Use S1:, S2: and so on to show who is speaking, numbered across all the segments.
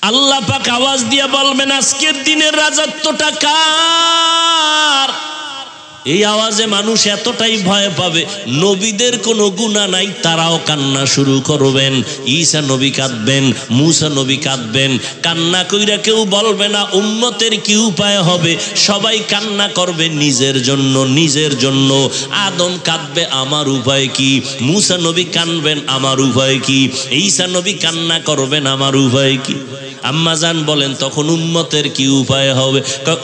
S1: আল্লাহ পাক আওয়াজ দিয়ে বলবেন আজকের দিনের রাজত্বটা কার? এই আওয়াজে মানুষ এতটাই ভয় পাবে, নবীদের কোনো গুনাহ নাই তারাও কান্না শুরু করবেন। ঈসা নবী কাঁদবেন, মুসা নবী কাঁদবেন, কান্না কইরা কেউ বলবে না উম্মতের কি উপায় হবে, সবাই কান্না করবে নিজের জন্য নিজের জন্য। আদম কাঁদবে আমার উপায় কি, মুসা নবী কাঁদবেন আমার উপায় কি, ঈসা নবী কান্না করবেন আমার উপায় কি। আম্মাজান বলেন তখন উম্মতের কি উপায় হবে?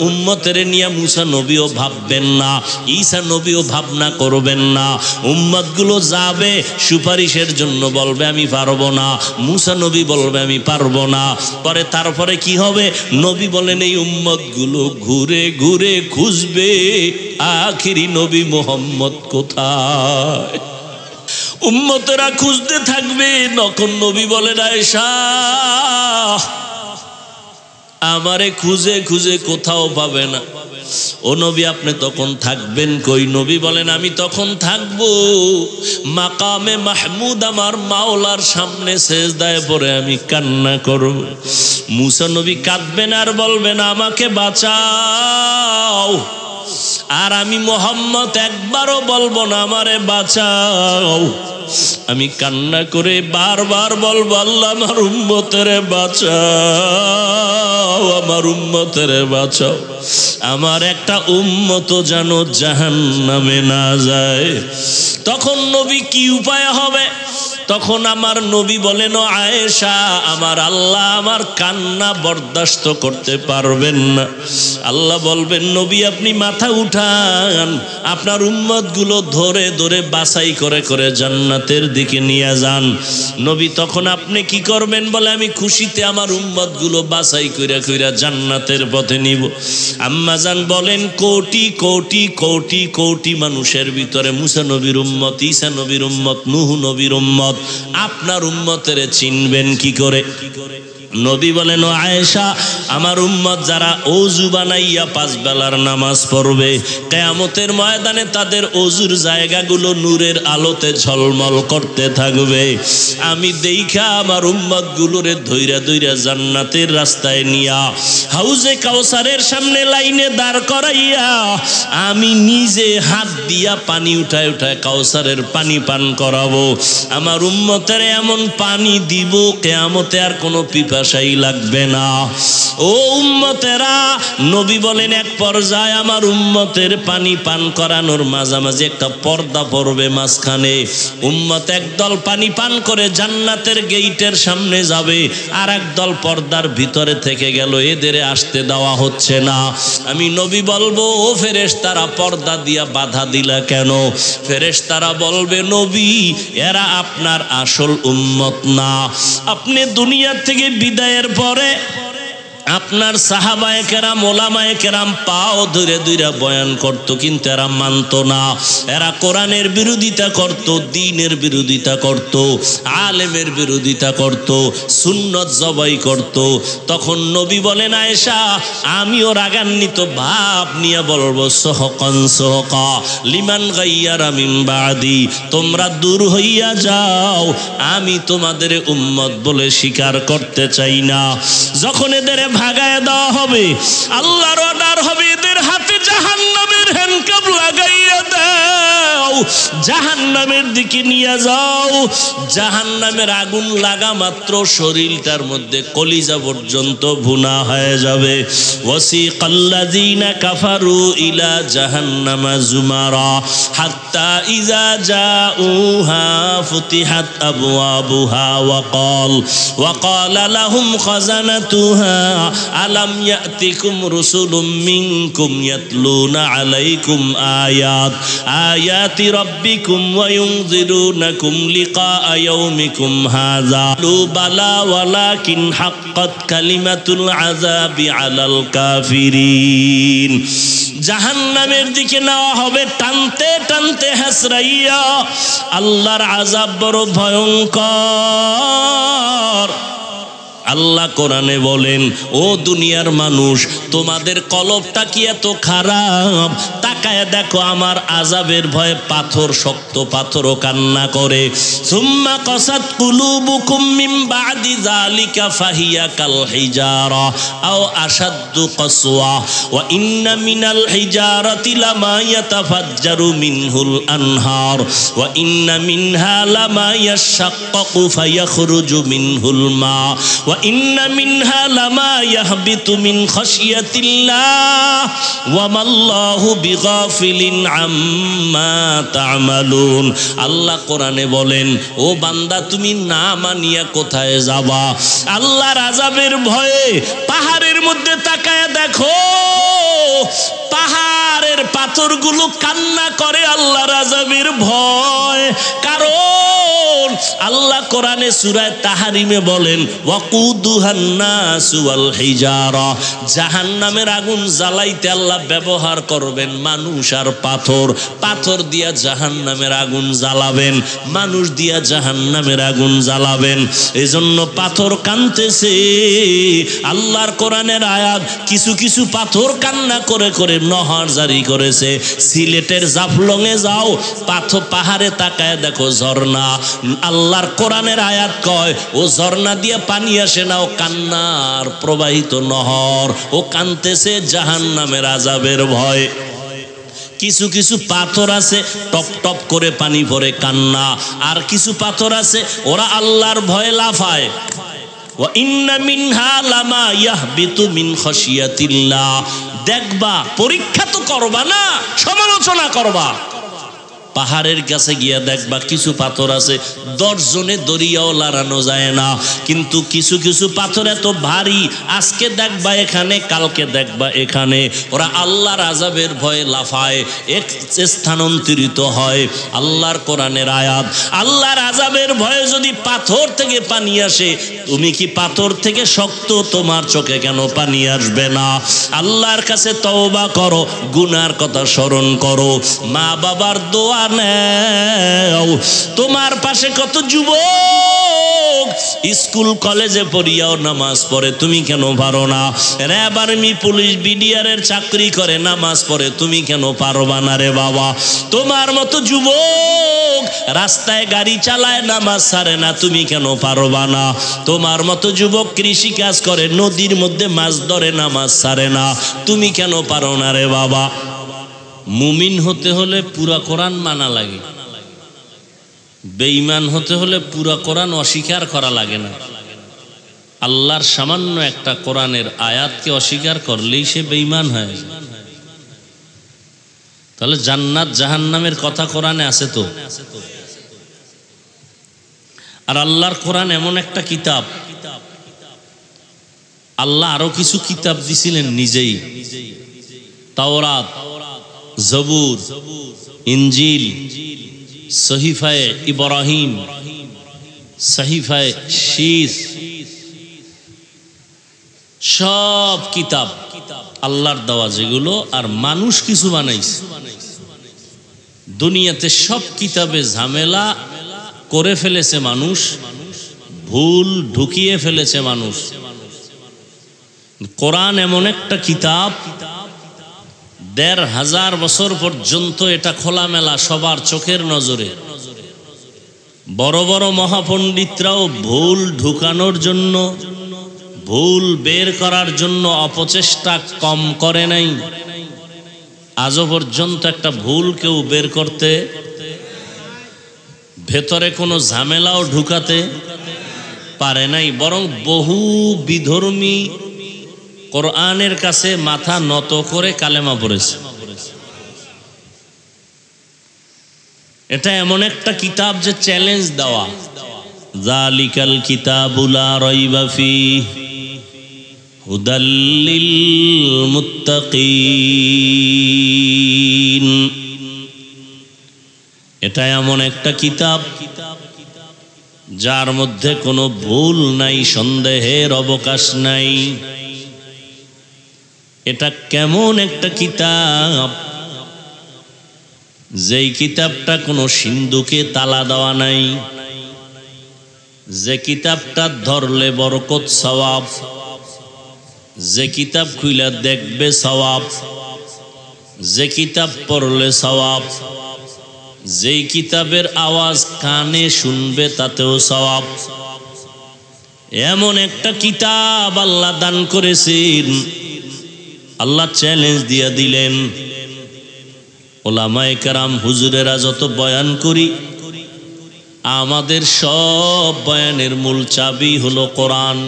S1: উম্মতের নিয়ে মুসা নবীও ভাববেন না, ঈসা নবীও ভাবনা করবেন না। উম্মতগুলো যাবে সুপারিশের জন্য, বলবে আমি পারবো না, মুসা নবী বলবে আমি পারবো না। পরে তারপরে কি হবে? নবী বলেন এই উম্মতগুলো ঘুরে ঘুরে খুঁজবে আখিরি নবী মুহাম্মদ কোথায়। উম্মতেরা খুঁজতে থাকবে, তখন নবী বলেন আয়েশা আমারে খুঁজে খুঁজে কোথাও পাবে না। ও নবী আপনি তখন থাকবেন কই? নবী বলেন আমি তখন থাকবো মাকামে মাহমুদ আমার মাওলার সামনে সেজদায় পড়ে আমি কান্না করব। মুসা নবী কাঁদবেন আর বলবেন আমাকে বাঁচাও, আর আমি মুহাম্মদ একবারও বলবো না আমারে বাঁচাও। আমি কান্না করে বারবার বলবো আল্লাহ আমার উম্মতেরে বাঁচাও, আমার উম্মতেরে বাঁচাও, আমার একটা উম্মত যেন জাহান্নামে না যায়। তখন নবী কি উপায় হবে? তখন আমার নবী বলেন ও আয়েশা আমার আল্লাহ আমার কান্না বরদাস্ত করতে পারবেন না। আল্লাহ বলবেন নবী আপনি মাথা উঠান, আপনার উম্মতগুলো ধরে ধরে বাছাই করে করে জান্নাতের দিকে নিয়ে যান। নবী তখন আপনি কি করবেন? বলে আমি খুশিতে আমার উম্মতগুলো বাছাই কইরা কইরা জান্নাতের পথে নিব। আম্মাজান বলেন কোটি কোটি কোটি কোটি মানুষের ভিতরে মুসা নবীর উম্মত, ঈসা নবীর উম্মত, নূহ নবীর উম্মত, আপনার উম্মতের চিনবেন কি করে? নবী বলেন ও আয়েশা আমার উম্মত যারা ওযু বানাইয়া 5 বেলার নামাজ পড়বে, কিয়ামতের ময়দানে তাদের ওযুর জায়গাগুলো নূরের আলোতে ঝলমল করতে থাকবে। আমি দেইখা আমার উম্মতগুলোরে ধইরা ধইরা জান্নাতের রাস্তায় নিয়া হাউজে কাউসারের সামনে লাইনে দাঁড় করাইয়া আমি নিজে হাত দিয়া পানি উঠায় উঠায় কাউসারের পানি পান করাবো। আমার উম্মতের এমন পানি দিব কিয়ামতে আর কোনো পিপাসাই লাগবে না। ও উম্মতেরা, নবী বলেন এক পর্যায়ে আমার উম্মতের পানি পান করানোর মাঝামাঝি একটা পর্দা পড়বে মাঝখানে। উম্মত একদল পানি পান করে জান্নাতের গেইটের সামনে যাবে, আর একদল পর্দার ভিতরে থেকে গেল, এদের আসতে দেওয়া হচ্ছে না। আমি নবী বলবো ও ফেরেশতারা পর্দা দিয়া বাধা দিলা কেন? ফেরেশতারা বলবে নবী এরা আপনার আসল উম্মত না। আপনি দুনিয়া থেকে বিদায়ের পরে আপনার সাহাবায়ে কেরাম ওলামায়ে কেরাম পাও ধরে ধরে বয়ান করত, কিন্তু এরা মানত না। এরা কোরআনের বিরোধিতা করত, দ্বীনের বিরোধিতা করত, আলেমের বিরোধিতা করত, সুন্নত জবাই করত। তখন নবী বলেন আয়েশা আমিও রাগান্বিত ভাব নিয়ে বলবো সহকান সহকা লিমান গাইয়ারা মিন বাদি, তোমরা দূর হইয়া যাও, আমি তোমাদের উম্মত বলে স্বীকার করতে চাই না। যখন এদের ভাগায় দেওয়া হবে, আল্লাহর অর্ডার হবে এদের হাতে জাহান্নামের হ্যান্ডকাপ লাগাইয়া দাও, জাহান্নামের দিকে নিয়ে যাও। জাহান্নামের আগুন লাগা মাত্র শরীরটার মধ্যে কলিজা পর্যন্ত ভুনা হয়ে যাবে। ওয়াসিকাল্লাযীনা কাফারু ইলা জাহান্নামা যুমারা হাত্তা ইযা জাউহা ফুতিহাত আবওয়াবুহা ওয়া ক্বালা লাহুম খাযানাতুহা আলাম ইয়াতিকুম রুসুলুম মিনকুম ইয়াতলুনা আলাইকুম আয়াতি রাব্বিকুম ওয়া ইউনযিরুনাকুম লিকা ইয়াউমিকুম হাযা বালা ওয়ালাকিন হাক্কাত কালিমাতুল আযাবি আলাল কাফিরিন। জাহান্নামের দিকে নেওয়া হবে টানতে টানতে হাসরাইয়া। আল্লাহর আযাব বড় ভয়ঙ্কর। আল্লাহ কোরআনে বলেন, ও দুনিয়ার মানুষ, তোমাদের কলবটা কি এত খারাপ? তাকায় দেখো আমার আযাবের ভয়ে পাথর, শক্ত পাথরও কান্না করে। সুম্মা কাসাত কুলুবুকুম মিন বাদি যালিকা ফাহিয়া কাল হিজারা আও আশাদ্দু কাসওয়া ওয়া ইন্না মিনাল হিজারাতি লামা ইয়াতাফাজ্জারু মিনহুল আনহার ওয়া ইন্না মিনহা লামা ইয়াশাক্কাকু ফায়াখরুজু মিনহুল মা ওয়া ইন্না মিনহা লামা ইয়াহবিতু মিন খাশিয়াতিল্লাহ ওয়া মাল্লাহু বিগাফিলিন আম্মা তা'মালুন। আল্লাহ কোরআনে বলেন, ও বান্দা, তুমি না মানিয়া কোথায় যাবা? আল্লাহর আযাবের ভয়ে পাহাড়ের মধ্যে তাকায় দেখো, পাহাড়ের পাথরগুলো কান্না করে আল্লাহর আযাবের ভয়। কারণ আল্লাহ কোরআনে সূরা তাহরিমে বলেন, ওয়াকুদুহান নাসু ওয়াল হিজারা, জাহান্নামের আগুন জ্বালাইতে আল্লাহ ব্যবহার করবেন মানুষ আর পাথর। পাথর দিয়া জাহান্নামের আগুন জ্বালাবেন, মানুষ দিয়া জাহান্নামের আগুন জ্বালাবেন। এজন্য পাথর কাঁদতেছে। আল্লাহর কোরআনের আয়াত, কিছু কিছু পাথর কান্না করে করে নহর জারি করেছে। সিলেটের জাফলংয়ে যাও, পাহাড়ে তাকায় দেখো ঝর্ণা। আল্লাহর কোরআনের আয়াত কয়, ও ঝর্ণা দিয়ে পানি আসে না, ও কান্নার প্রবাহিত নহর। ও কাঁদতেছে জাহান্নামের আযাবের ভয়। কিছু কিছু পাথর আছে টপ টপ করে পানি পড়ে, কান্না। আর কিছু পাথর আছে ওরা আল্লাহর ভয়ে লাফায়। ওয়া ইন্না মিনহা লামা ইয়াহবিতু মিন খাশিয়াতিল্লাহ। দেখবা, পরীক্ষা তো করবা না, সমালোচনা করবা। পাহাড়ের কাছে গিয়া দেখবা কিছু পাথর আছে 10 জনে দড়িয়াও লাড়ানো যায় না, কিন্তু কিছু কিছু পাথর এত ভারী, আজকে দেখবা এখানে, কালকে দেখবা এখানে। ওরা আল্লাহর আযাবের ভয়ে লাফায়, এক স্থানান্তরিত হয়। আল্লাহর কোরআনের আয়াত, আল্লাহর আযাবের ভয়ে যদি পাথর থেকে পানি আসে, তুমি কি পাথর থেকে শক্ত তোমার চোখে কেন পানি আসবে না? আল্লাহর কাছে তওবা করো, গুনার কথা স্মরণ করো, মা বাবার দোয়া নেও। তোমার পাশে কত যুবক স্কুল কলেজে পড়িয়াও নামাজ পড়ে, তুমি কেন পারো না? র্যাব, আর্মি, পুলিশ, বিডিআর এর চাকরি করে, নামাজ পড়ে, তুমি কেন পারবা না রে বাবা? তোমার মতো যুবক রাস্তায় গাড়ি চালায়, নামাজ ছাড়ে না, তুমি কেন পারবা না? তোমার মতো যুবক কৃষি কাজ করে, নদীর মধ্যে মাছ ধরে, নামাজ ছাড়ে না, তুমি কেন পারো না রে বাবা? মুমিন হতে হলে পুরা কোরআন মানা লাগে, বেঈমান হতে হলে পুরা কোরআন অস্বীকার করা লাগে না। আল্লাহর সামান্য একটা কোরআনের আয়াতকে অস্বীকার করলেই সে বেঈমান হয়। তাহলে জান্নাত জাহান্নামের কথা কোরআনে আছে তো। আর আল্লাহর কোরআন এমন একটা কিতাব, আল্লাহ আরো কিছু কিতাব দিছিলেন নিজেই। তাওরাত, জবুর, ইনজিল, সহিফায়ে ইব্রাহিম, সহিফায়ে শীস, সব কিতাব আল্লাহর দেওয়া যেগুলো, আর মানুষ কিছু বানাইছে। দুনিয়াতে সব কিতাবে ঝামেলা করে ফেলেছে মানুষ, ভুল ঢুকিয়ে ফেলেছে মানুষ। কোরআন এমন একটা কিতাব, ১৫০০ বছর পর্যন্ত এটা খোলামেলা সবার চোখের নজরে। বড় বড় মহাপণ্ডিতরাও ভুল ঢুকানোর জন্য, ভুল বের করার জন্য অপচেষ্টা কম করে নাই। আজও পর্যন্ত একটা ভুল কেউ বের করতে, ভেতরে কোনো ঝামেলাও ঢুকাতে পারে নাই। বরং বহু বিধর্মী কোরআনের কাছে মাথা নত করে কালেমা পড়েছে। এটা এমন একটা কিতাব যে চ্যালেঞ্জ দেওয়া, যালিকাল কিতাবু লা রাইবা ফীহি হুদাল লিল মুত্তাকিন। এটা এমন একটা কিতাব যার মধ্যে কোনো ভুল নাই, সন্দেহের অবকাশ নাই। এটা কেমন একটা কিতাব, যেই কিতাবটা কোনো সিন্ধুকে তালা দেওয়া নাই, যে কিতাবটা ধরলে বরকত সওয়াব, যে কিতাব খুইলা দেখবে সওয়াব, যে কিতাব পড়লে সওয়াব, যেই কিতাবের আওয়াজ কানে শুনবে তাতেও সওয়াব। এমন একটা কিতাব আল্লাহ দান করেছেন। আল্লাহ চ্যালেঞ্জ দিয়ে দিলেন, ওলামায়ে কেরাম হুজুরেরা যত বয়ান করি, আমাদের সব বয়ানের মূল চাবি হলো কোরআন।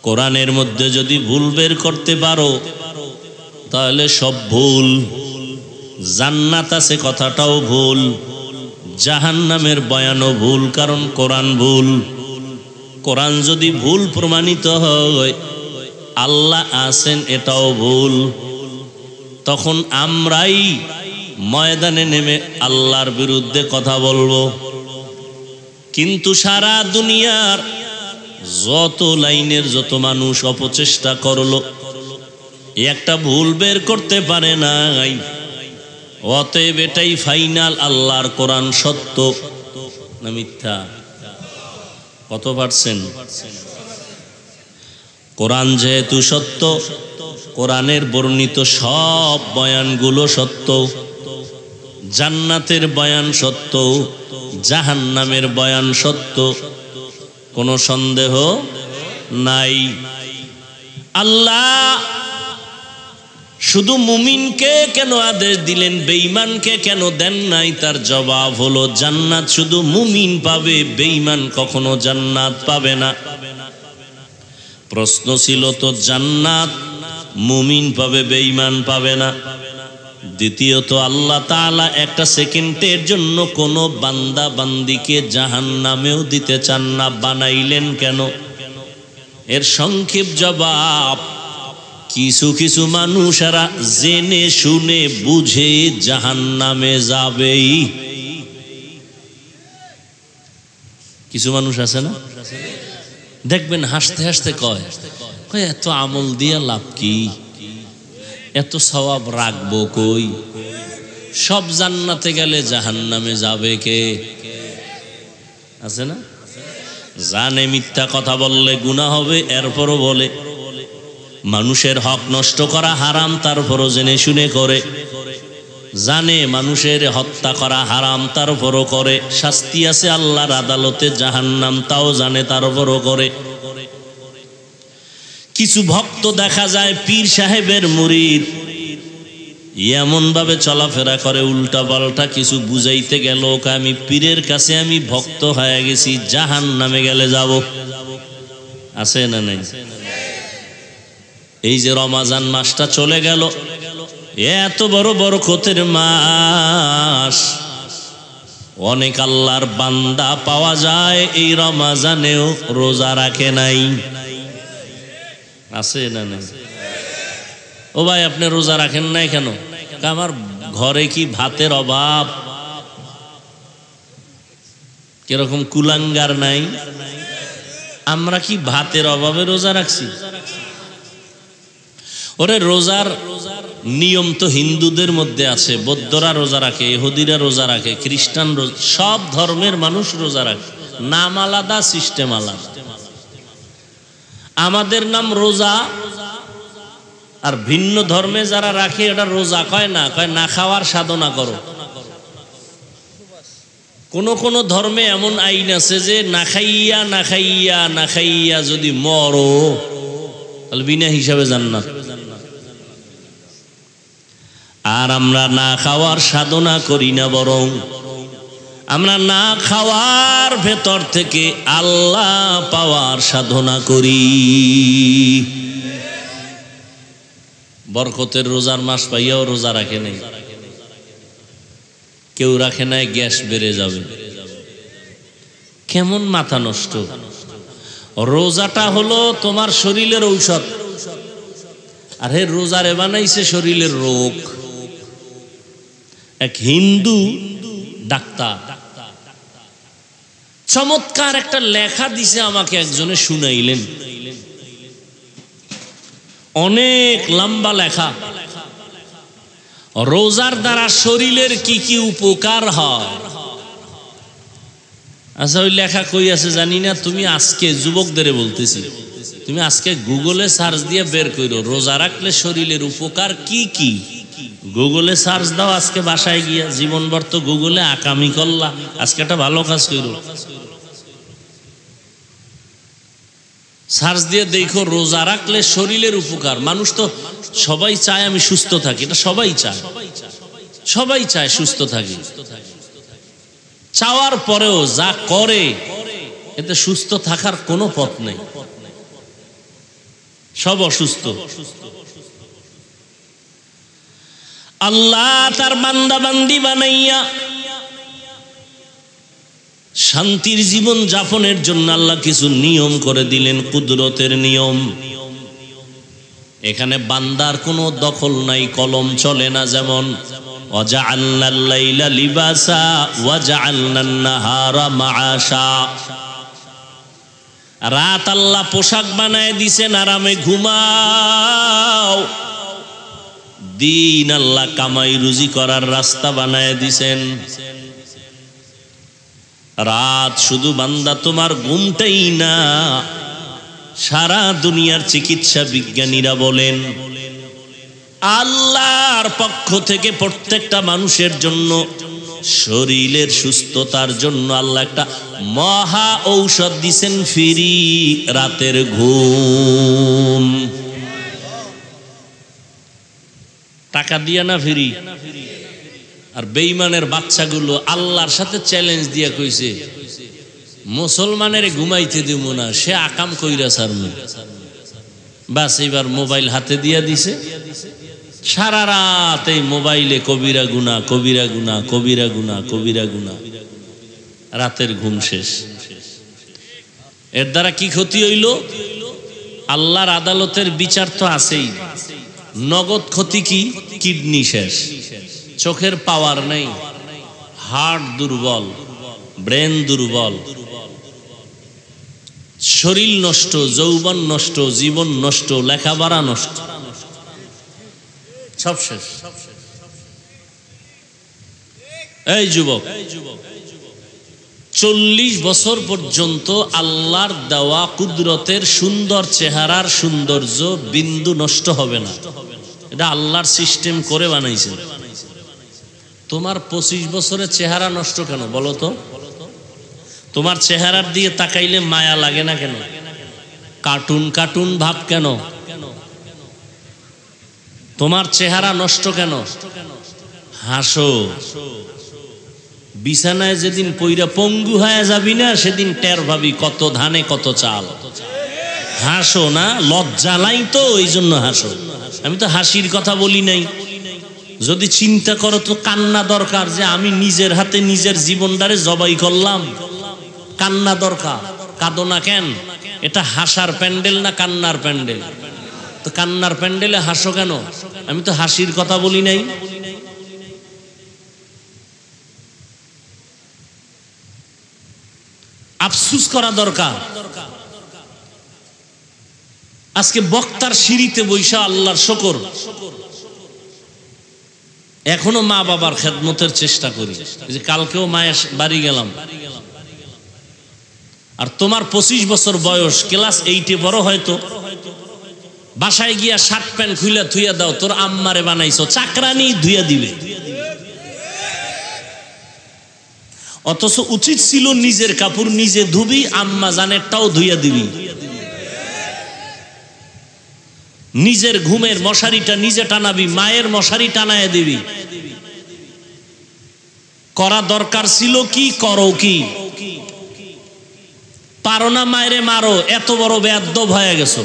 S1: কোরআনের মধ্যে যদি ভুল বের করতে পারো তাহলে সব ভুল। জান্নাত আছে কথাটাও ভুল, জাহান্নামের বয়ানও ভুল, কারণ কোরআন ভুল। কোরআন যদি ভুল প্রমাণিত হয়, আল্লাহ আছেন এটাও ভুল। তখন আমরাই ময়দানে নেমে আল্লাহর বিরুদ্ধে কথা বলবো। কিন্তু সারা দুনিয়ার যত লাইনের যত মানুষ অপচেষ্টা করলো, একটা ভুল বের করতে পারে নাই। অতএব এটাই ফাইনাল, আল্লাহর কোরআন সত্য না মিথ্যা? কত পারছেন? কোরআন যেহেতু সত্য, কোরআনের বর্ণিত সব বয়ানগুলো সত্য। জান্নাতের বয়ান সত্য, জাহান্নামের বয়ান সত্য, কোনো সন্দেহ নাই। আল্লাহ শুধু মুমিনকে কেন আদেশ দিলেন, বেঈমানকে কেন দেন নাই? তার জবাব হলো, জান্নাত শুধু মুমিন পাবে, বেঈমান কখনো জান্নাত পাবে না। প্রশ্ন ছিল তো, জান্নাত মুমিন পাবে, বেঈমান পাবে না। দ্বিতীয়ত, আল্লাহ তাআলা একটা সেকেন্ডের জন্য কোনো বান্দা বান্দিকে জাহান্নামেও দিতে চান না, বানাইলেন কেন? এর সংক্ষেপ জবাব, কিছু কিছু মানুষেরা জেনে শুনে বুঝে জাহান্নামে যাবেই। কিছু মানুষ আছে না, দেখবেন হাসতে হাসতে কয়, এত আমল দিয়া লাভ কি, এত সওয়াব রাখবো কই, সব জান্নাতে গেলে জাহান্নামে যাবে কে? আছে না? জানে মিথ্যা কথা বললে গুনাহ হবে, এরপরও বলে। মানুষের হক নষ্ট করা হারাম, তারপরও জেনে শুনে করে। জানে মানুষের হত্যা করা হারাম, তারপরও করে। শাস্তি আছে আল্লাহর আদালতে, জাহান্নাম, তাও জানে, তারপরও করে। কিছু ভক্ত দেখা যায় পীর সাহেবের মুরিদ, এমন ভাবে চলাফেরা করে উল্টা পাল্টা, কিছু বুঝাইতে গেল আমি পীরের কাছে আমি ভক্ত হয়ে গেছি, জাহান্নামে গেলে যাব। আছে না নাই? এই যে রমজান মাসটা চলে গেল, এত বড় বরকতের মাস, অনেক আল্লাহর বান্দা পাওয়া যায় এই রমজানেও রোজা রাখে নাই। আছে না নাই? ও ভাই, আপনি রোজা রাখেন নাই কেন? আমার ঘরে কি ভাতের অভাব? কিরকম কুলাঙ্গার নাই? আমরা কি ভাতের অভাবে রোজা রাখছি? ওরে, রোজার নিয়ম তো হিন্দুদের মধ্যে আছে, বৌদ্ধরা রোজা রাখে, ইহুদিরা রোজা রাখে, খ্রিস্টান, সব ধর্মের মানুষ রোজা রাখে। নাম আলাদা, সিস্টেম আলাদা। আমাদের নাম রোজা, আর ভিন্ন ধর্মে যারা রাখে এটা রোজা কয় না, কয় না খাওয়ার সাধনা করো। কোন কোন ধর্মে এমন আইন আছে যে না খাইয়া না খাইয়া না খাইয়া যদি মরো তাহলে বিনা হিসাবে জান্নাত। আর আমরা না খাওয়ার সাধনা করি না, বরং আমরা না খাওয়ার ভেতর থেকে আল্লাহ পাওয়ার সাধনা করি। বরকতের রোজার মাস পাইয়াও রোজা রাখে নাই, কেউ রাখে নাই, গ্যাস বেড়ে যাবে। কেমন মাথা নষ্ট! রোজাটা হলো তোমার শরীরের ঔষধ, আর হে রোজারে বানাইছে শরীরের রোগ। এক হিন্দু ডাক্তার চমৎকার একটা লেখা দিছে আমাকে, একজনে শুনাইলেন, অনেক লম্বা লেখা। রোজার দ্বারা শরীরের কি কি উপকার হয়। আচ্ছা ওই লেখা কই আছে জানি না, তুমি আজকে যুবকদের বলতেছি, তুমি আজকে গুগলে সার্চ দিয়ে বের করো রোজা রাখলে শরীরের উপকার কি কি। গুগলে সার্চ দাও আজকে বাসায় গিয়া, জীবনভর তো গুগলে আকামি করলা, আজকে একটা ভালো কাজ করো, সার্চ দিয়ে দেখো রোজা রাখলে শরীরের উপকার। মানুষ তো সবাই চায় আমি সুস্থ থাকি, এটা সবাই চায়, সবাই চায় সুস্থ থাকি, চাওয়ার পরেও যা করে এতে সুস্থ থাকার কোনো পথ নেই, সব অসুস্থ। আল্লাহ তার বান্দা বান্দি বানাইয়া শান্তির জীবন যাপনের জন্য আল্লাহ কিছু নিয়ম করে দিলেন, কুদরতের নিয়ম। এখানে বান্দার কোনো দখল নাই, কলম চলে না। যেমন ওয়াজআলনাল লাইলা লিবাসা ওয়াজআলনান নাহারা মাআশা, রাত আল্লাহ পোশাক বানায় দিছেন, আরামে ঘুমাও। দিন আল্লাহ কামাই রুজি করার রাস্তা বানায় দিছেন। রাত শুধু বান্দা তোমার ঘুমটাই না, সারা দুনিয়ার চিকিৎসা বিজ্ঞানীরা বলেন আল্লাহর পক্ষ থেকে প্রত্যেকটা মানুষের জন্য শরীরের সুস্থতার জন্য আল্লাহ একটা মহা ঔষধ দিছেন, ফ্রি রাতের ঘুম। টাকা দিয়া না ফ্রি। আর বেঈমানের বাচ্চাগুলো আল্লাহর সাথে চ্যালেঞ্জ দিয়া কইছে মুসলমানের ঘুমাইতে দিব না, সে আকাম কইরা সারমু। বাস এবার মোবাইল হাতে দিয়া দিছে, সারা রাত এই মোবাইলে কবিরা গুনাহ, কবিরা গুনাহ, কবিরা গুনাহ, কবিরা গুনাহ, রাতের ঘুম শেষ। এর দ্বারা কি ক্ষতি হইল? আল্লাহর আদালতের বিচার তো আছেই, নগদ ক্ষতি কি? কিডনি শেষ, চোখের পাওয়ার নেই, হার্ট দুর্বল, ব্রেন দুর্বল, শরীর নষ্ট, যৌবন নষ্ট, জীবন নষ্ট, লেখাপড়া নষ্ট, সব শেষ। এই যুবক, 40 বছর পর্যন্ত আল্লাহর দেওয়া কুদরতের সুন্দর চেহারার সৌন্দর্য বিন্দু নষ্ট হবে না, এটা আল্লাহর সিস্টেম করে বানাইছে। তোমার 25 বছরের চেহারা নষ্ট কেন বলো তো? তোমার চেহারার দিয়ে তাকাইলে মায়া লাগে না কেন? কার্টুন কার্টুন ভাব কেন? তোমার চেহারা নষ্ট কেন? হাসো। বিছানায় যেদিন পইরা পঙ্গু হয়ে যাবি না, সেদিন টের ভাবি কত ধানে কত চাল। হাসো না, লজ্জা নাই তো এই জন্য হাসো। আমি তো হাসির কথা বলি নাই। যদি চিন্তা করো তো কান্না দরকার, যে আমি নিজের হাতে নিজের জীবনটারে জবাই করলাম, কান্না দরকার। কাঁদো না কেন? এটা হাসার প্যান্ডেল না কান্নার প্যান্ডেল? তো কান্নার প্যান্ডেলে হাসো কেন? আমি তো হাসির কথা বলি নাই। আফসুস করা দরকার। আজকে বক্তার সিঁড়িতে বৈশা আল্লাহর শুকর, এখনো মা বাবার খেদমতের চেষ্টা করি। যে কালকেও মায়ের বাড়ি গেলাম, আর তোমার 25 বছর বয়স, ক্লাস 8-এ বড়, হয়তো বাসায় গিয়া শার্ট প্যান্ট খুইলা থুইয়া দাও, তোর আম্মারে বানাইছো, চাকরানি ধুইয়া দিবে। অথচ উচিত ছিল নিজের কাপড় নিজে ধুবি, আম্মা জানেরটাও ধুইয়া দিবি। নিজের ঘুমের মশারিটা নিজে টানাবি, মায়ের মশারি টানায় দিবি। করা দরকার ছিল কি? করো কি? পারো না মায়েরে মারো, এত বড় বেয়াদব হয়ে গেছো।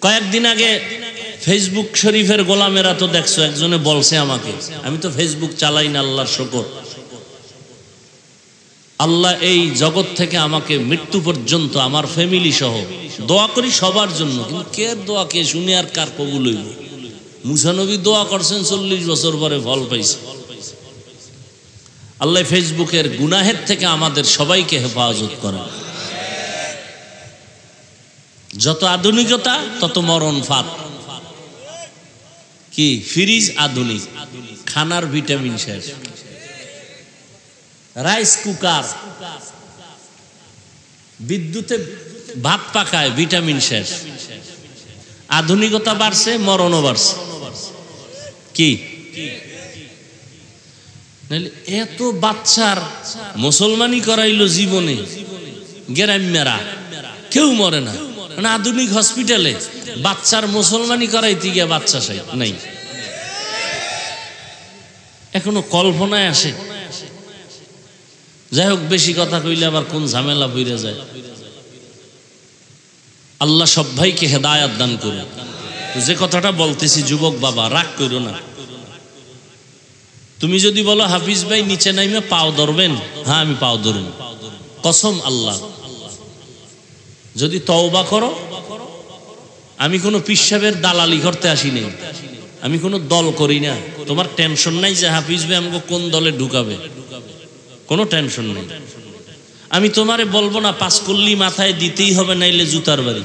S1: কয়েকদিন আগে ফেসবুক শরীফের গোলামেরা তো দেখছো, একজনে বলছে আমাকে, আমি তো ফেসবুক চালাই না, আল্লাহর শুকর, আল্লাহ এই জগৎ থেকে আমাকে মৃত্যু পর্যন্ত আমার ফ্যামিলি সহ দোয়া করি সবার জন্য, কিন্তু কে দোয়া কে শুনে আর কার কবুল হইব? মুসা নবী দোয়া করছেন, 40 বছর পরে ফল পাইছে। আল্লাহ ফেসবুকের গুনাহের থেকে আমাদের সবাইকে হেফাজত করে। যত আধুনিকতা তত মরণ ফাঁদ। কি ফ্রিজ আধুনিক, খানার ভিটামিন শেষ। রাইস কুকার, বিদ্যুতে ভাত পাকায়, ভিটামিন শেষ। আধুনিকতা বাড়ছে, মরণও বাড়ছে। কি এত বাচ্চার মুসলমানি করাইলো জীবনে, গ্রাম্যরা কেউ মরে না। মানে আধুনিক হসপিটালে বাচ্চার মুসলমানি করাইতে গিয়ে বাচ্চা নাই, এখনো কল্পনায় আসে। যাই হোক, বেশি কথা কইলে আবার কোন ঝামেলা পইরা যায়। আল্লাহ সব ভাইকে হেদায়াত দান করুন। যে কথাটা বলতেছি, যুবক বাবা রাগ করো না। তুমি যদি বলো হাফিজ ভাই নিচে নাইমে পাও ধরবেন, হ্যাঁ আমি পাও ধরুন, কসম আল্লাহ। যদি তওবা করো, আমি কোনো পিসাবের দালালি করতে আসি নাই, আমি কোনো দল করি না। তোমার টেনশন নাই যে হাফিজ ভাই আমাকে কোন দলে ঢুকাবে, কোনো টেনশন নেই। আমি তোমারে বলবো না পাস করলি মাথায় দিতেই হবে, নাইলে জুতার বাড়ি।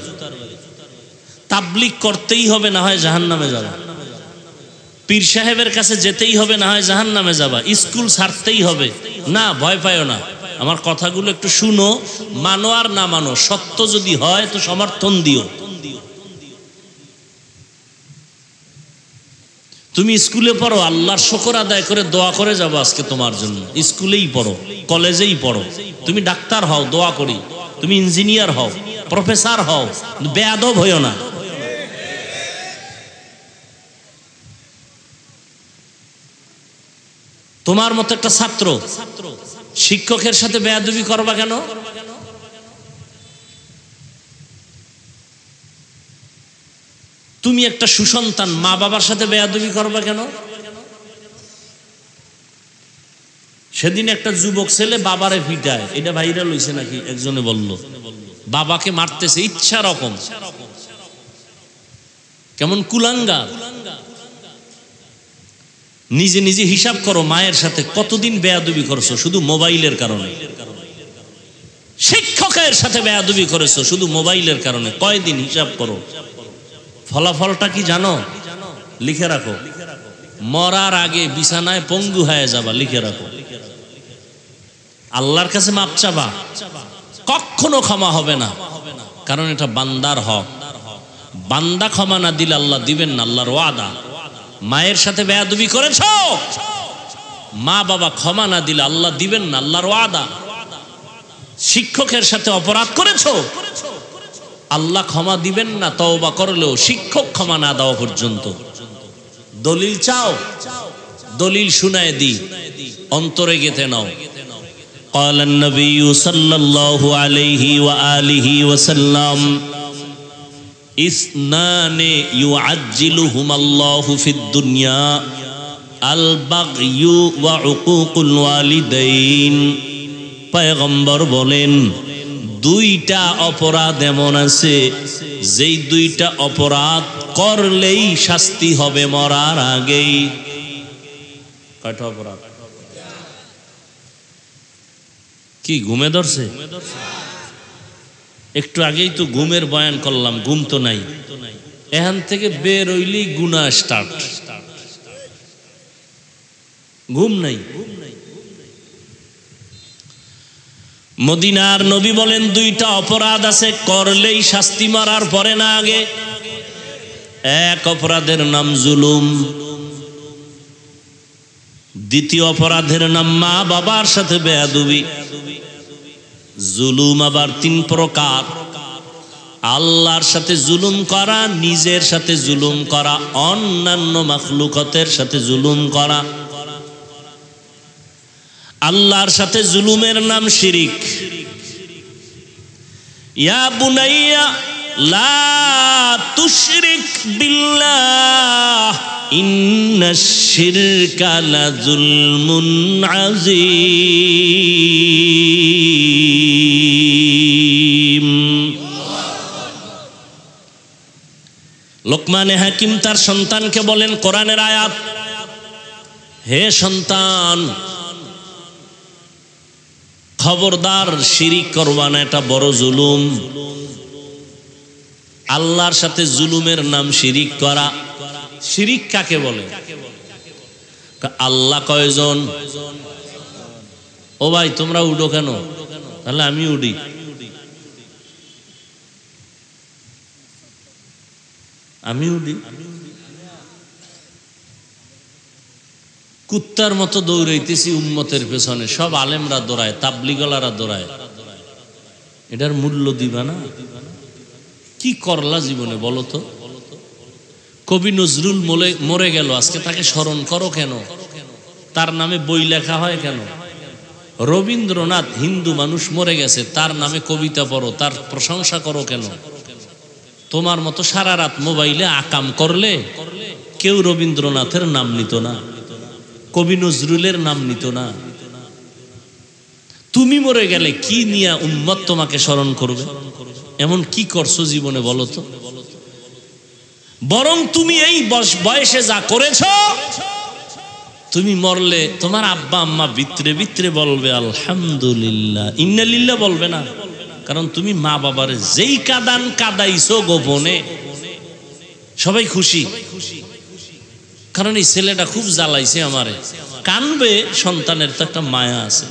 S1: তাবলিগ করতেই হবে, না হয় জাহান্নামে যাবা। পীর সাহেবের কাছে যেতেই হবে, না হয় জাহান্নামে যাবা। স্কুল ছাড়তেই হবে না, ভয় পায়ও না। আমার কথাগুলো একটু শুনো, মানো আর না মানো, সত্য যদি হয় তো সমর্থন দিও। তুমি স্কুলে পড়ো, আল্লাহর শুকর আদায় করে দোয়া করে যাবো আজকে তোমার জন্য। স্কুলেই পড়ো, কলেজেই পড়ো, তুমি ডাক্তার হও, দোয়া করি। তুমি ইঞ্জিনিয়ার হও, প্রফেসর হও, বেয়াদব হইও না। তোমার মতো একটা ছাত্র শিক্ষকের সাথে বেয়াদবি করবা কেন? তুমি একটা সুসন্তান, মা বাবার সাথে বেয়াদবি করবা কেন? সেদিন একটা যুবক ছেলে বাবারে পিটায়, এটা ভাইরাল হইছে নাকি, একজনে বলল বাবাকে মারতেছে ইচ্ছা রকম। কেমন কুলাঙ্গার। নিজে নিজে হিসাব করো, মায়ের সাথে কতদিন বেয়াদবি করছো শুধু মোবাইলের কারণে। শিক্ষকের সাথে বেয়াদবি করেছো শুধু মোবাইলের কারণে, কয়দিন হিসাব করো। ফলাফলটা কি জানো? লিখে রাখো। মরার আগে বিছানায় পঙ্গু হয়ে যাবা, লিখে রাখো। আল্লাহর কাছে মাপ চাবা, কখনো ক্ষমা হবে না, কারণ এটা বান্দার হক। বান্দা ক্ষমা না দিলে আল্লাহ দিবেন না, আল্লাহর ওয়াদা। মায়ের সাথে বেয়াদবি করেছো, মা বাবা ক্ষমা না দিলে আল্লাহ দিবেন না, আল্লাহর ওয়াদা। শিক্ষকের সাথে অপরাধ করেছো, আল্লাহ ক্ষমা দিবেন না তওবা করলেও, শিক্ষক ক্ষমা না দেওয়া পর্যন্ত। দলিল চাও, দলিল শুনায় দি, অন্তরে গেঁথে নাও। قال النبي صلى الله عليه وآله وسلم اثنان يعجلهما الله في الدنيا البغي وعقوق الوالدين। পয়গম্বর বলেন, দুইটা অপরাধ এমন আছে যেই দুইটা অপরাধ করলেই শাস্তি হবে মরার আগেই। কয়টা অপরাধ? কি ঘুমে ধরছে? একটু আগেই তো ঘুমের বয়ান করলাম, ঘুম তো নাই। এখান থেকে বের হইলেই গুনাহ স্টার্ট। ঘুম নাই। মদিনার নবী বলেন, দুইটা অপরাধ আছে করলেই শাস্তি, মারার পরে না আগে। এক অপরাধের নাম জুলুম, দ্বিতীয় অপরাধের নাম মা বাবার সাথে বেয়াদবি। জুলুম আবার তিন প্রকার: আল্লাহর সাথে জুলুম করা, নিজের সাথে জুলুম করা, অন্যান্য মাখলুকাতের সাথে জুলুম করা। আল্লাহর সাথে জুলুমের নাম শিরিক। ইয়া বুনাইয়া লা তুশরিক বিল্লাহ ইন্নাশ শিরকা লাযুলমুন আযীম। লোকমানে হাকিম তার সন্তানকে বলেন, কোরআনের আয়াত, হে সন্তান, খবরদার শিরিক করবা না, এটা বড় জুলুম। আল্লাহর সাথে জুলুমের নাম শিরিক করা। শিরিক কাকে বলে? আল্লাহ কয়জন? ও ভাই তোমরা উঠো কেন? তাহলে আমি উঠি। আমি উঠি, কুত্তার মতো দৌড়াইতেছি উম্মতের পেছনে। সব আলেমরা দৌড়ায়, তাবলিগলারা দৌড়ায়। এটার মূল্য দিবা না? কি করলা জীবনে বলো তো? কবি নজরুল মরে গেল, আজকে তাকে স্মরণ করো কেন? তার নামে বই লেখা হয় কেন? রবীন্দ্রনাথ, হিন্দু মানুষ, মরে গেছে, তার নামে কবিতা পড়ো, তার প্রশংসা করো কেন? তোমার মতো সারা রাত মোবাইলে আকাম করলে কেউ রবীন্দ্রনাথের নাম নিত না, কবি নজরুলের নাম নিত না। তুমি মরে গেলে কি নিয়ে উম্মত তোমাকে স্মরণ করবে? এমন কি করছো জীবনে বলো তো? বরং তুমি এই বয়সে যা করেছো, তুমি মরলে তোমার আব্বা আম্মা ভিতরে ভিতরে বলবে আলহামদুলিল্লাহ, ইন্নালিল্লাহ বলবে না। কারণ তুমি মা বাবার যেই কাদান কাদাইছো গোপনে, সবাই খুশি, কারণ এই ছেলেটা খুব জ্বালাইছে আমারে। কানবে, সন্তানের তো একটা মায়া আছে,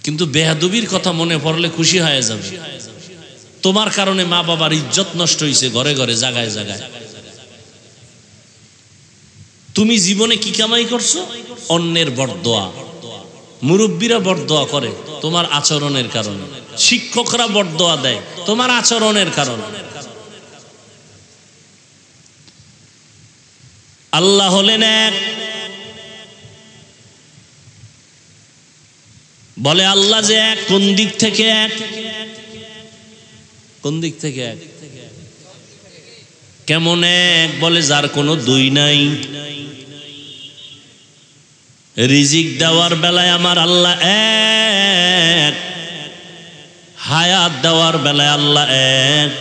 S1: কিন্তু বেয়াদবির কথা মনে পড়লে খুশি হয়ে যাবে। তোমার কারণে মা বাবার ইজ্জত নষ্ট হয়েছে ঘরে ঘরে, জায়গায় জায়গায়। তুমি জীবনে কি কামাই করছো? অন্যের বরদোয়া। মুরব্বীরা বরদোয়া করে তোমার আচরণের কারণে, শিক্ষকরা বরদোয়া দেয় তোমার আচরণের কারণে। আল্লাহ হলেন এক। বলে আল্লাহ যে এক, কোন দিক থেকে এক? কোন দিক থেকে এক? কেমন এক? বলে যার কোনো দুই নাই। রিজিক দেওয়ার বেলায় আমার আল্লাহ এক, হায়াত দেওয়ার বেলায় আল্লাহ এক।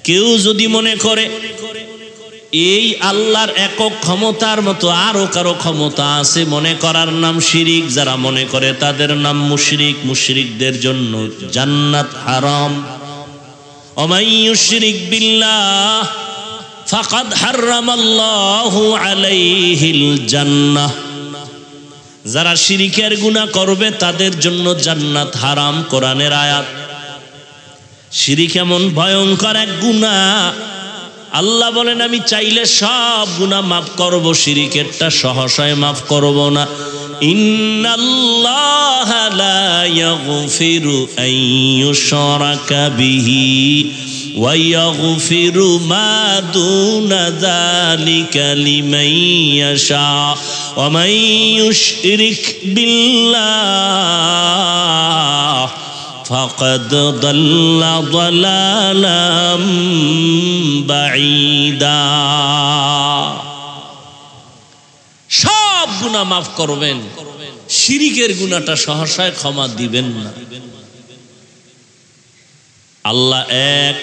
S1: কেউ যদি মনে করে এই আল্লাহর একক ক্ষমতার মতো আরো কারো ক্ষমতা আছে, মনে করার নাম শিরিক। যারা মনে করে তাদের নাম মুশরিক। মুশরিকদের জন্য জান্নাত হারাম। ওমাই ইউশরিক বিল্লাহ ফাকাদ হারামাল্লাহু আলাইহিল জান্নাহ। যারা শিরিকের গুনাহ করবে তাদের জন্য জান্নাত হারাম। কোরআনের আয়াত। শিরিক এমন ভয়ঙ্কর এক গুনাহ, আল্লাহ বলেন আমি চাইলে সব গুনাহ মাফ করব, শিরিকেরটা সহসায় মাফ করব না। ইন্নাল্লাহা লা ইয়াগফিরু আন ইউশরাকা বিহি ওয়া ইয়াগফিরু মা দুনা যালিকা লিমান ইয়াশা ওয়া মান ইউশরিক বিল্লাহ ফাকাদ দাল্লা দালালাম বাঈদা। সব গুনাহ মাফ করবেন, শিরিকের গুনাহটা সহসায় ক্ষমা দিবেন না। আল্লাহ এক,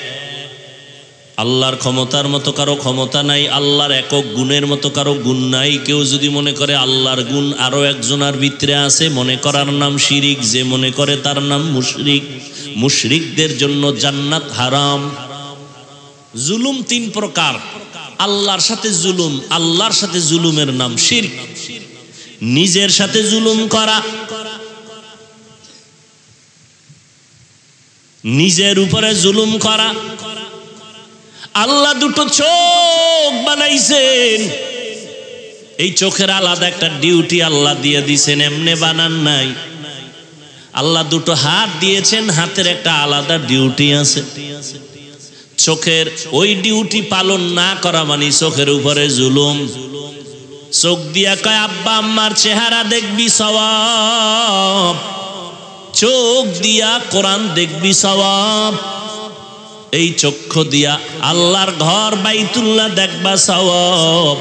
S1: আল্লাহর ক্ষমতার মতো কারো ক্ষমতা নাই, আল্লাহর একক গুণের মতো কারো গুণ নাই। কেউ যদি মনে করে আল্লাহর গুণ আরো একজনের ভিতরে আছে, মনে করার নাম শিরিক। যে মনে করে তার নাম মুশরিক। মুশরিকদের জন্য জান্নাত হারাম। জুলুম তিন প্রকার। আল্লাহর সাথে জুলুম, আল্লাহর সাথে জুলুমের নাম শিরক। নিজের সাথে জুলুম করা, নিজের উপরে জুলুম করা। আল্লাহ দুটো চোখ বানাইছেন, এই চোখের আলাদা একটা ডিউটি আল্লাহ দিয়ে দিয়েছেন, এমনি বানান নাই। আল্লাহ দুটো হাত দিয়েছেন, হাতের একটা আলাদা ডিউটি আছে। চোখের ওই ডিউটি পালন না করা মানে চোখের উপরে জুলুম। চোখ দিয়া কয় আব্বা আম্মার চেহারা দেখবি সওয়াব, চোখ দিয়া কোরআন দেখবি সওয়াব। এই চক্ষু দিয়া আল্লাহর ঘর বাইতুল্লাহ দেখবা সওয়াব।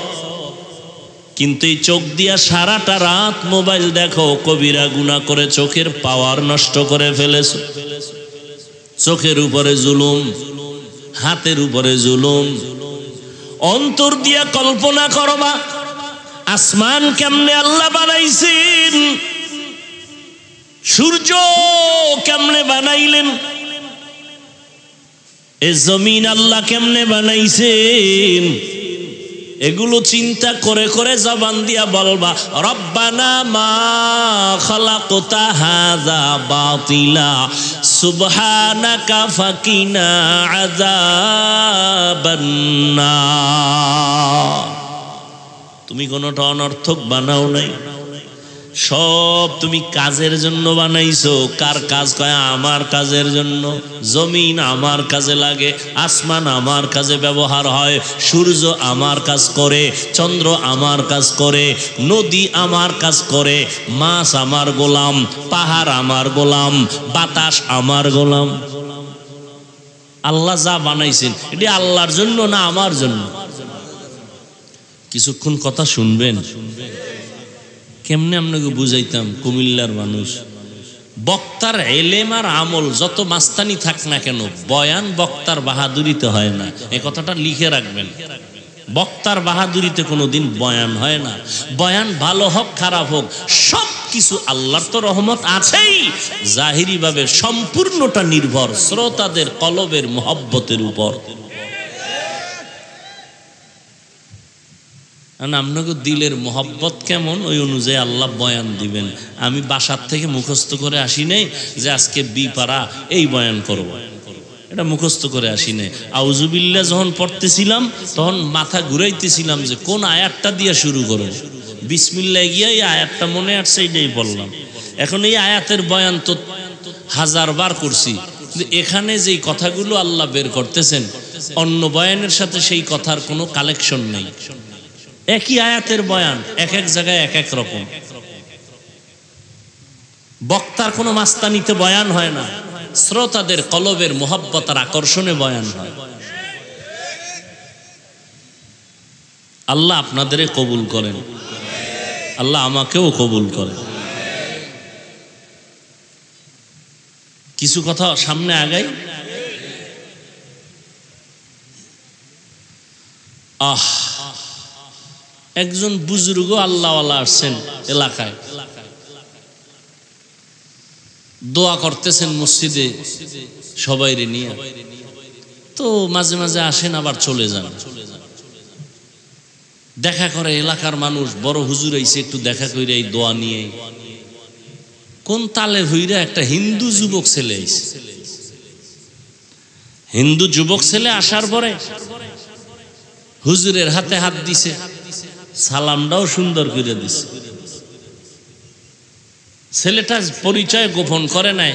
S1: কিন্তু এই চোখ দিয়া সারাটা রাত মোবাইল দেখো, কবিরা গুনাহ করে চোখের পাওয়ার নষ্ট করে ফেলেছো। চোখের উপরে জুলুম, হাতের উপরে জুলুম। অন্তর দিয়া কল্পনা করবা আসমান কেমনে আল্লাহ বানাইছেন, সূর্য কেমনে বানাইলেন, এ জমিন আল্লাহ কেমনে বানাইছেন। এগুলো চিন্তা করে করে জবান দিয়া বলবা, রব্বানা মা খালাকতা হাযা বাতিলা সুবহানাকা ফাকিনা আযাবান নার। তুমি কোনোটা অনর্থক বানাও নাই, সব তুমি কাজের জন্য বানাইছো। কার কাজ? কয় আমার কাজের জন্য। জমিন আমার কাজে লাগে, আসমান আমার কাজে ব্যবহার হয়, সূর্য আমার কাজ করে, চন্দ্র আমার কাজ করে, নদী আমার কাজ করে, মাছ আমার গোলাম, পাহাড় আমার গোলাম, বাতাস আমার গোলাম। আল্লাহ যা বানাইছেন এটি আল্লাহর জন্য না আমার জন্য? কিছুক্ষণ কথা শুনবেন, কেমনে আপনাকে বুঝাইতাম। কুমিল্লার মানুষ, বক্তার এলেম আর আমল যত মাস্তানি থাক না কেন, বয়ান বক্তার বাহাদুরিতে হয় না। এই কথাটা লিখে রাখবেন। বক্তার বাহাদুরিতে কোনোদিন বয়ান হয় না। বয়ান ভালো হোক খারাপ হোক, সব কিছু আল্লাহর তো রহমত আছেই, জাহিরি ভাবে সম্পূর্ণটা নির্ভর শ্রোতাদের কলবের মহব্বতের উপর। আপনাকে দিলের মহব্বত কেমন, ওই অনুযায়ী আল্লাহ বয়ান দিবেন। আমি বাসার থেকে মুখস্থ করে আসি নাই যে আজকে বিপারা এই বয়ান করব, এটা মুখস্থ করে আসি নাই। আউযুবিল্লাহ যখন পড়তেছিলাম তখন মাথা ঘুরাইতেছিলাম যে কোন আয়াতটা দিয়ে শুরু করব। বিসমিল্লাহ গিয়া এই আয়াতটা মনে আসছে, এইটাই বললাম। এখন এই আয়াতের বয়ান তো 1000 বার করছি, কিন্তু এখানে যেই কথাগুলো আল্লাহ বের করতেছেন অন্য বয়ানের সাথে সেই কথার কোনো কালেকশন নেই। একই আয়াতের বয়ান এক এক জায়গায় এক এক রকম। বক্তার কোনো মাস্তানিতে বয়ান হয় না, শ্রোতাদের কলবের মোহব্বত আর আকর্ষণে বয়ান হয়। আল্লাহ আপনাদের কবুল করেন, আল্লাহ আমাকেও কবুল করেন। কিছু কথা সামনে আগাই। একজন বুজুর্গ আল্লাহওয়ালা আসছেন এলাকায়, দোয়া করতেছেন মসজিদে সবাইরে নিয়ে। তো মাঝে মাঝে আসেন আবার চলে যান, দেখা করে এলাকার মানুষ, বড় হুজুর আইছে একটু দেখা কইরা এই দোয়া নিয়ে। কোন তালে হইরা একটা হিন্দু যুবক ছেলে আইছে। হিন্দু যুবক ছেলে আসার পরে হুজুরের হাতে হাত দিছে, সালামটাও সুন্দর করে দিছে। ছেলেটা পরিচয় গোপন করে নাই,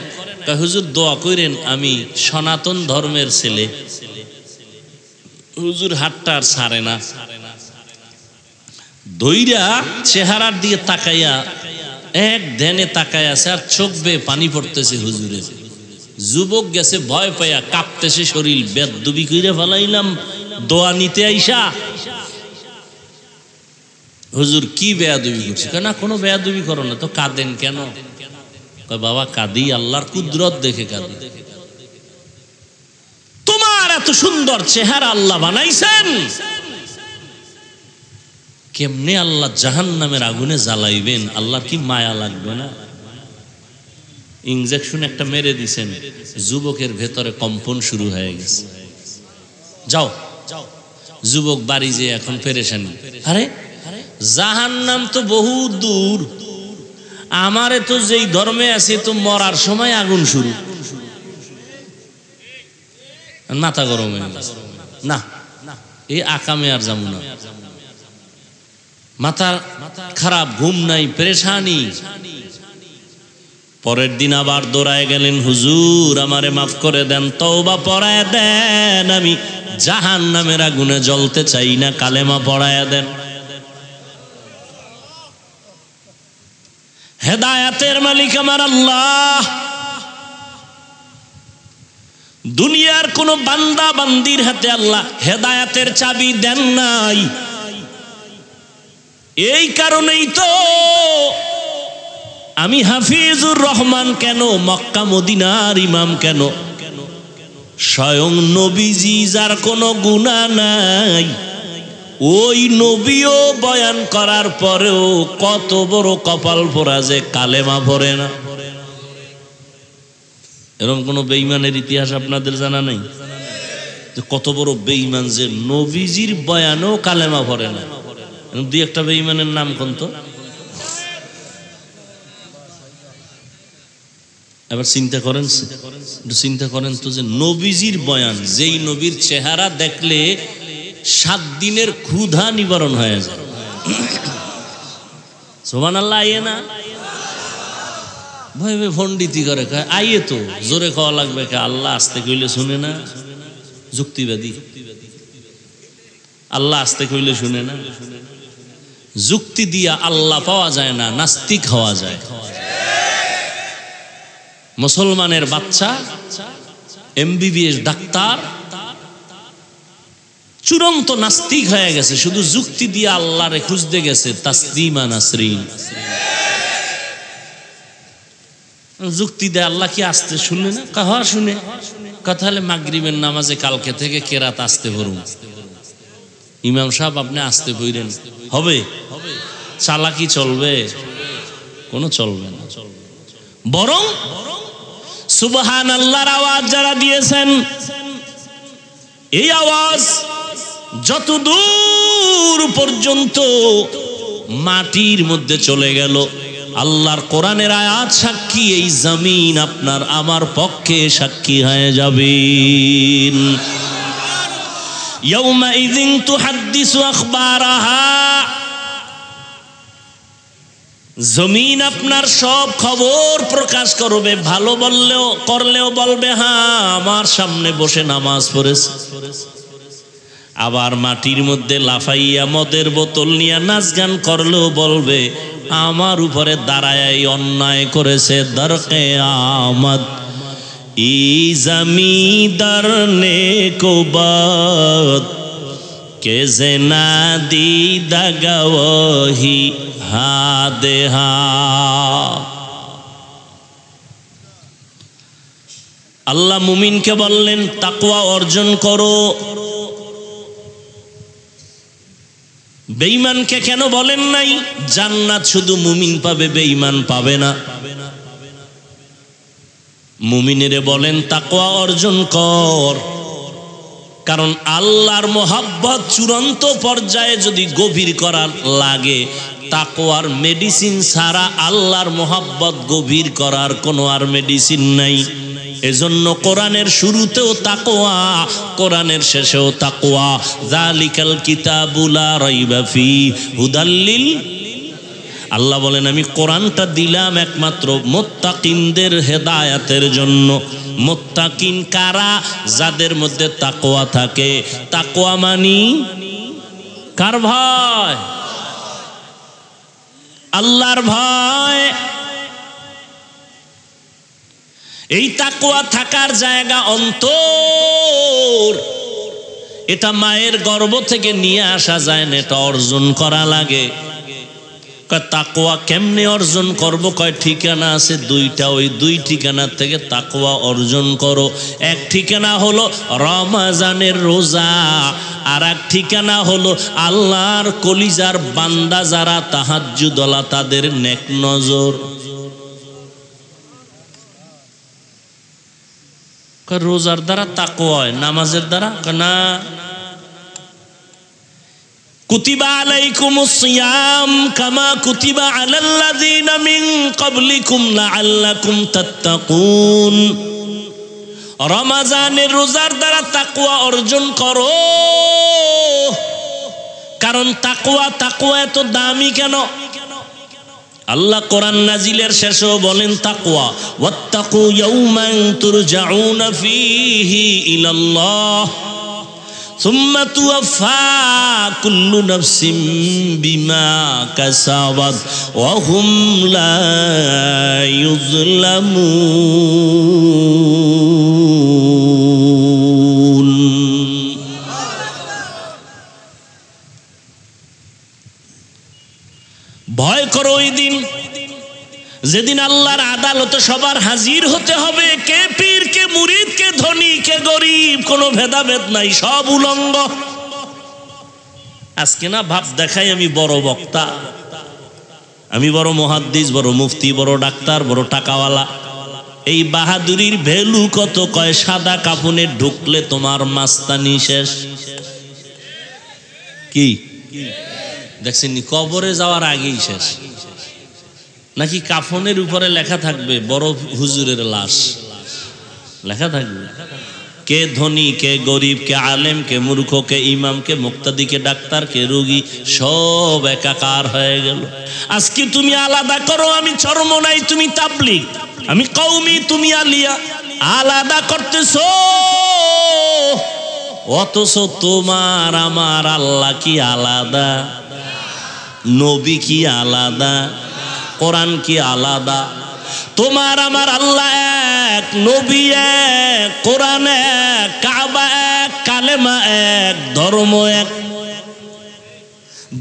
S1: হুজুর দোয়া করেন, আমি সনাতন ধর্মের ছেলে। হুজুর হাতটা আর ছাড়ে না, ধইরা চেহারার দিকে তাকাইয়া এক ধ্যানে তাকায় আছে, আর চোখ বেয়ে পানি পড়তেছে হুজুরের। যুবক গেছে ভয় পাইয়া, কাঁপতেছে শরীর, বেদবি কইরা ফেলাইলাম দোয়া নিতে আইসা। হুজুর কি বেয়াদবি করছি? না কোনো বেয়াদবি করো না তো, কাঁদেন কেন? বাবা কাঁদি আল্লাহর কুদরত দেখে কাঁদি। তোমার এত সুন্দর চেহারা আল্লাহ বানাইছেন, কেমনে আল্লাহ জাহান্নামের আগুনে জ্বালাইবেন? আল্লাহর কি মায়া লাগবে না? ইনজেকশন একটা মেরে দিছেন, যুবকের ভেতরে কম্পন শুরু হয়ে গেছে। যাও যুবক বাড়ি যে এখন পেরেশানি। আরে জাহান্নাম তো বহু দূর, আমারে তো যেই ধর্মে আছে তো মরার সময় আগুন শুরু। মাথা গরম হয়ে গেছে, না এই আকামে আর যাবো না। মাথা খারাপ, ঘুম নাই, পেরেশানি। পরের দিন আবার দৌড়ায় গেলেন, হুজুর আমারে মাফ করে দেন, তওবা পড়ায় দেন, আমি জাহান্নামের আগুনে জ্বলতে চাই না, কালেমা পড়ায় দেন। হেদায়েতের মালিক আমার আল্লাহ। দুনিয়ার কোন বান্দা বান্দির হাতে আল্লাহ হেদায়েতের চাবি দেন নাই। এই কারণেই তো আমি হাফিজুর রহমান কেন, মক্কা মদিনার ইমাম কেন, স্বয়ং নবীজি যার কোনো গুনাহ নাই, ওই নবীও বয়ান করার পরেও কত বড় কপাল পোড়া যে কালেমা পড়ে না। এরকম কোন বেঈমানের ইতিহাস আপনাদের জানা নেই? যে কত বড় বেঈমান যে নবীজির বয়ানেও কালেমা পড়ে না। দুই একটা বেঈমানের নাম কোন তো? এবার চিন্তা করেন, একটু চিন্তা করেন তো, যে নবীজির বয়ান, যেই নবীর চেহারা দেখলে 7 দিনের ক্ষুধা নিবারণ হয়ে যায়। সুবহানাল্লাহ। আইয়ে না ভয় ভয় ভণ্ডিতি করে, আইয়ে তো জোরে খাওয়া লাগবে, আল্লাহ আসতে কইলে শুনে না। যুক্তিবাদী, আল্লাহ আসতে কইলে শুনে না। যুক্তি দিয়া আল্লাহ পাওয়া যায় না, নাস্তিক হওয়া যায়। মুসলমানের বাচ্চা MBBS ডাক্তার চূড়ান্ত নাস্তিক হয়ে গেছে, শুধু যুক্তি দিয়ে আল্লাহরে খুঁজতে গেছে। তাসলিমা নাসরিন যুক্তি দেয়, আল্লাহ কি আসতে শুনে না? কাহা শুনে। কথা হলে মাগরিবের নামাজে কালকে থেকে কেরাত আসতে পড়ুন। ইমাম সাহেব আপনি আসতে পড়েন, হবে? চালাকি চলবে? কোনো চলবে না। বরং সুবহানাল্লাহর আওয়াজ যারা দিয়েছেন, এই আওয়াজ যত দূর পর্যন্ত মাটির মধ্যে চলে গেল, আল্লাহর কোরআনের আয়াত সাক্ষী, এই জমিন আপনার আমার পক্ষে সাক্ষী হয়ে যাবেন। ইয়াউমাইযিন তুহাদ্দিসু আখবারাহা, জমিন আপনার সব খবর প্রকাশ করবে। ভালো বললেও করলেও বলবে হ্যাঁ আমার সামনে বসে নামাজ পড়েছে। আবার মাটির মধ্যে লাফাইয়া মদের বোতল নিয়ে নাচ গান করলেও বলবে আমার উপরে দাঁড়ায় অন্যায় করেছে। দরকে আমদ ই জমিদার নেকো বাদ কে জেনা দিদা গওয়াহি হা দেহা। আল্লাহ মুমিনকে বললেন তাকওয়া অর্জন করো। বেঈমানকে কেন বলেন নাই? জান্নাত শুধু মুমিন পাবে, বেঈমান পাবে না। মুমিনেরে বলেন তাকওয়া অর্জন কর, কারণ আল্লাহর মোহাব্বত চূড়ান্ত পর্যায়ে যদি গভীর করা লাগে, তাকওয়ার মেডিসিন ছাড়া আল্লাহর মোহাব্বত গভীর করার কোনো আর মেডিসিন নাই। এজন্য কোরআনের শুরুতেও তাকওয়া, কোরআনের শেষেও তাকওয়া। যালিকাল কিতাবু লা রাইবা ফি হুদাল লিল। আল্লাহ বলেন আমি কোরআনটা দিলাম একমাত্র মুত্তাকিনদের হেদায়েতের জন্য। মুত্তাকিন কারা? যাদের মধ্যে তাকওয়া থাকে। তাকওয়া মানি কার ভয়? আল্লাহর ভয়। এই তাকওয়া থাকার জায়গা অন্তর। এটা মায়ের গর্ভ থেকে নিয়ে আসা যায় না, এটা অর্জন করা লাগে। তাকওয়া কেমনে অর্জন করব? কয় ঠিকানা আছে 2টা, ওই 2 ঠিকানা থেকে তাকওয়া অর্জন করো। এক ঠিকানা হলো রমজানের রোজা, আর এক ঠিকানা হলো আল্লাহর কলিজার বান্দা যারা তাহাজ্জুদওয়ালা তাদের নেক নজর। রোজার দ্বারা তাকওয়া হয়, নামাজের দ্বারা না। কুতিবা আলাইকুমুস সিয়াম কামা কুতিবা আলাল্লাযিনা মিন ক্বাবলিকুম লাআল্লাকুম তাত্তাকুন। রমজানের রোজার দ্বারা তাকওয়া অর্জন করো, কারণ তাকওয়া এত দামি কেন? আল্লাহ কোরআন নাজিলের শেষেও বলেন তাকওয়া, ওয়াত্তাকু ইয়াওমান তুরজাউনা ফীহি ইলাল্লাহ সুম্মা তুওয়াফা কুল্লু নাফসিন বিমা কাসাবাত ওয়া হুম লা ইউযলামুন। ভয় করো ওই দিন যেদিন আল্লাহর আদালতে সবার হাজির হতে হবে। কে পীর, কে মুরিদ, কে ধনী, কে গরিব, কোনো ভেদাভেদ নাই, সব উলঙ্গ। আজকে না ভাব দেখাই আমি বড় বক্তা, আমি বড় মুহাদ্দিস, বড় মুফতি, বড় ডাক্তার, বড় টাকাওয়ালা। এই বাহাদুরির ভ্যালু কত? কয় সাদা কাফনে ঢুকলে তোমার মাস্তানি শেষ। কি দেখছেন, কবরে যাওয়ার আগেই শেষ। নাকি কাফনের উপরে লেখা থাকবে বড় হুজুরের লাশ লেখা থাকবে, কে ধনী কে গরিব, কে আলেম কে মূর্খ, কে ইমাম কে মুক্তাদি, কে ডাক্তার কে রোগী, সব একাকার হয়ে গেল। আজকে তুমি আলাদা করো, আমি চরমনাই তুমি তাবলীগ, আমি কওমি তুমি আলিয়া, আলাদা করতেছো। অথচ তোমার আমার আল্লাহ কি আলাদা? নবী কি আলাদা? কোরআন কি আলাদা? তোমার আমার আল্লাহ এক, নবী এক, কোরআন এক, কাবা এক, কালেমা এক, ধর্ম এক।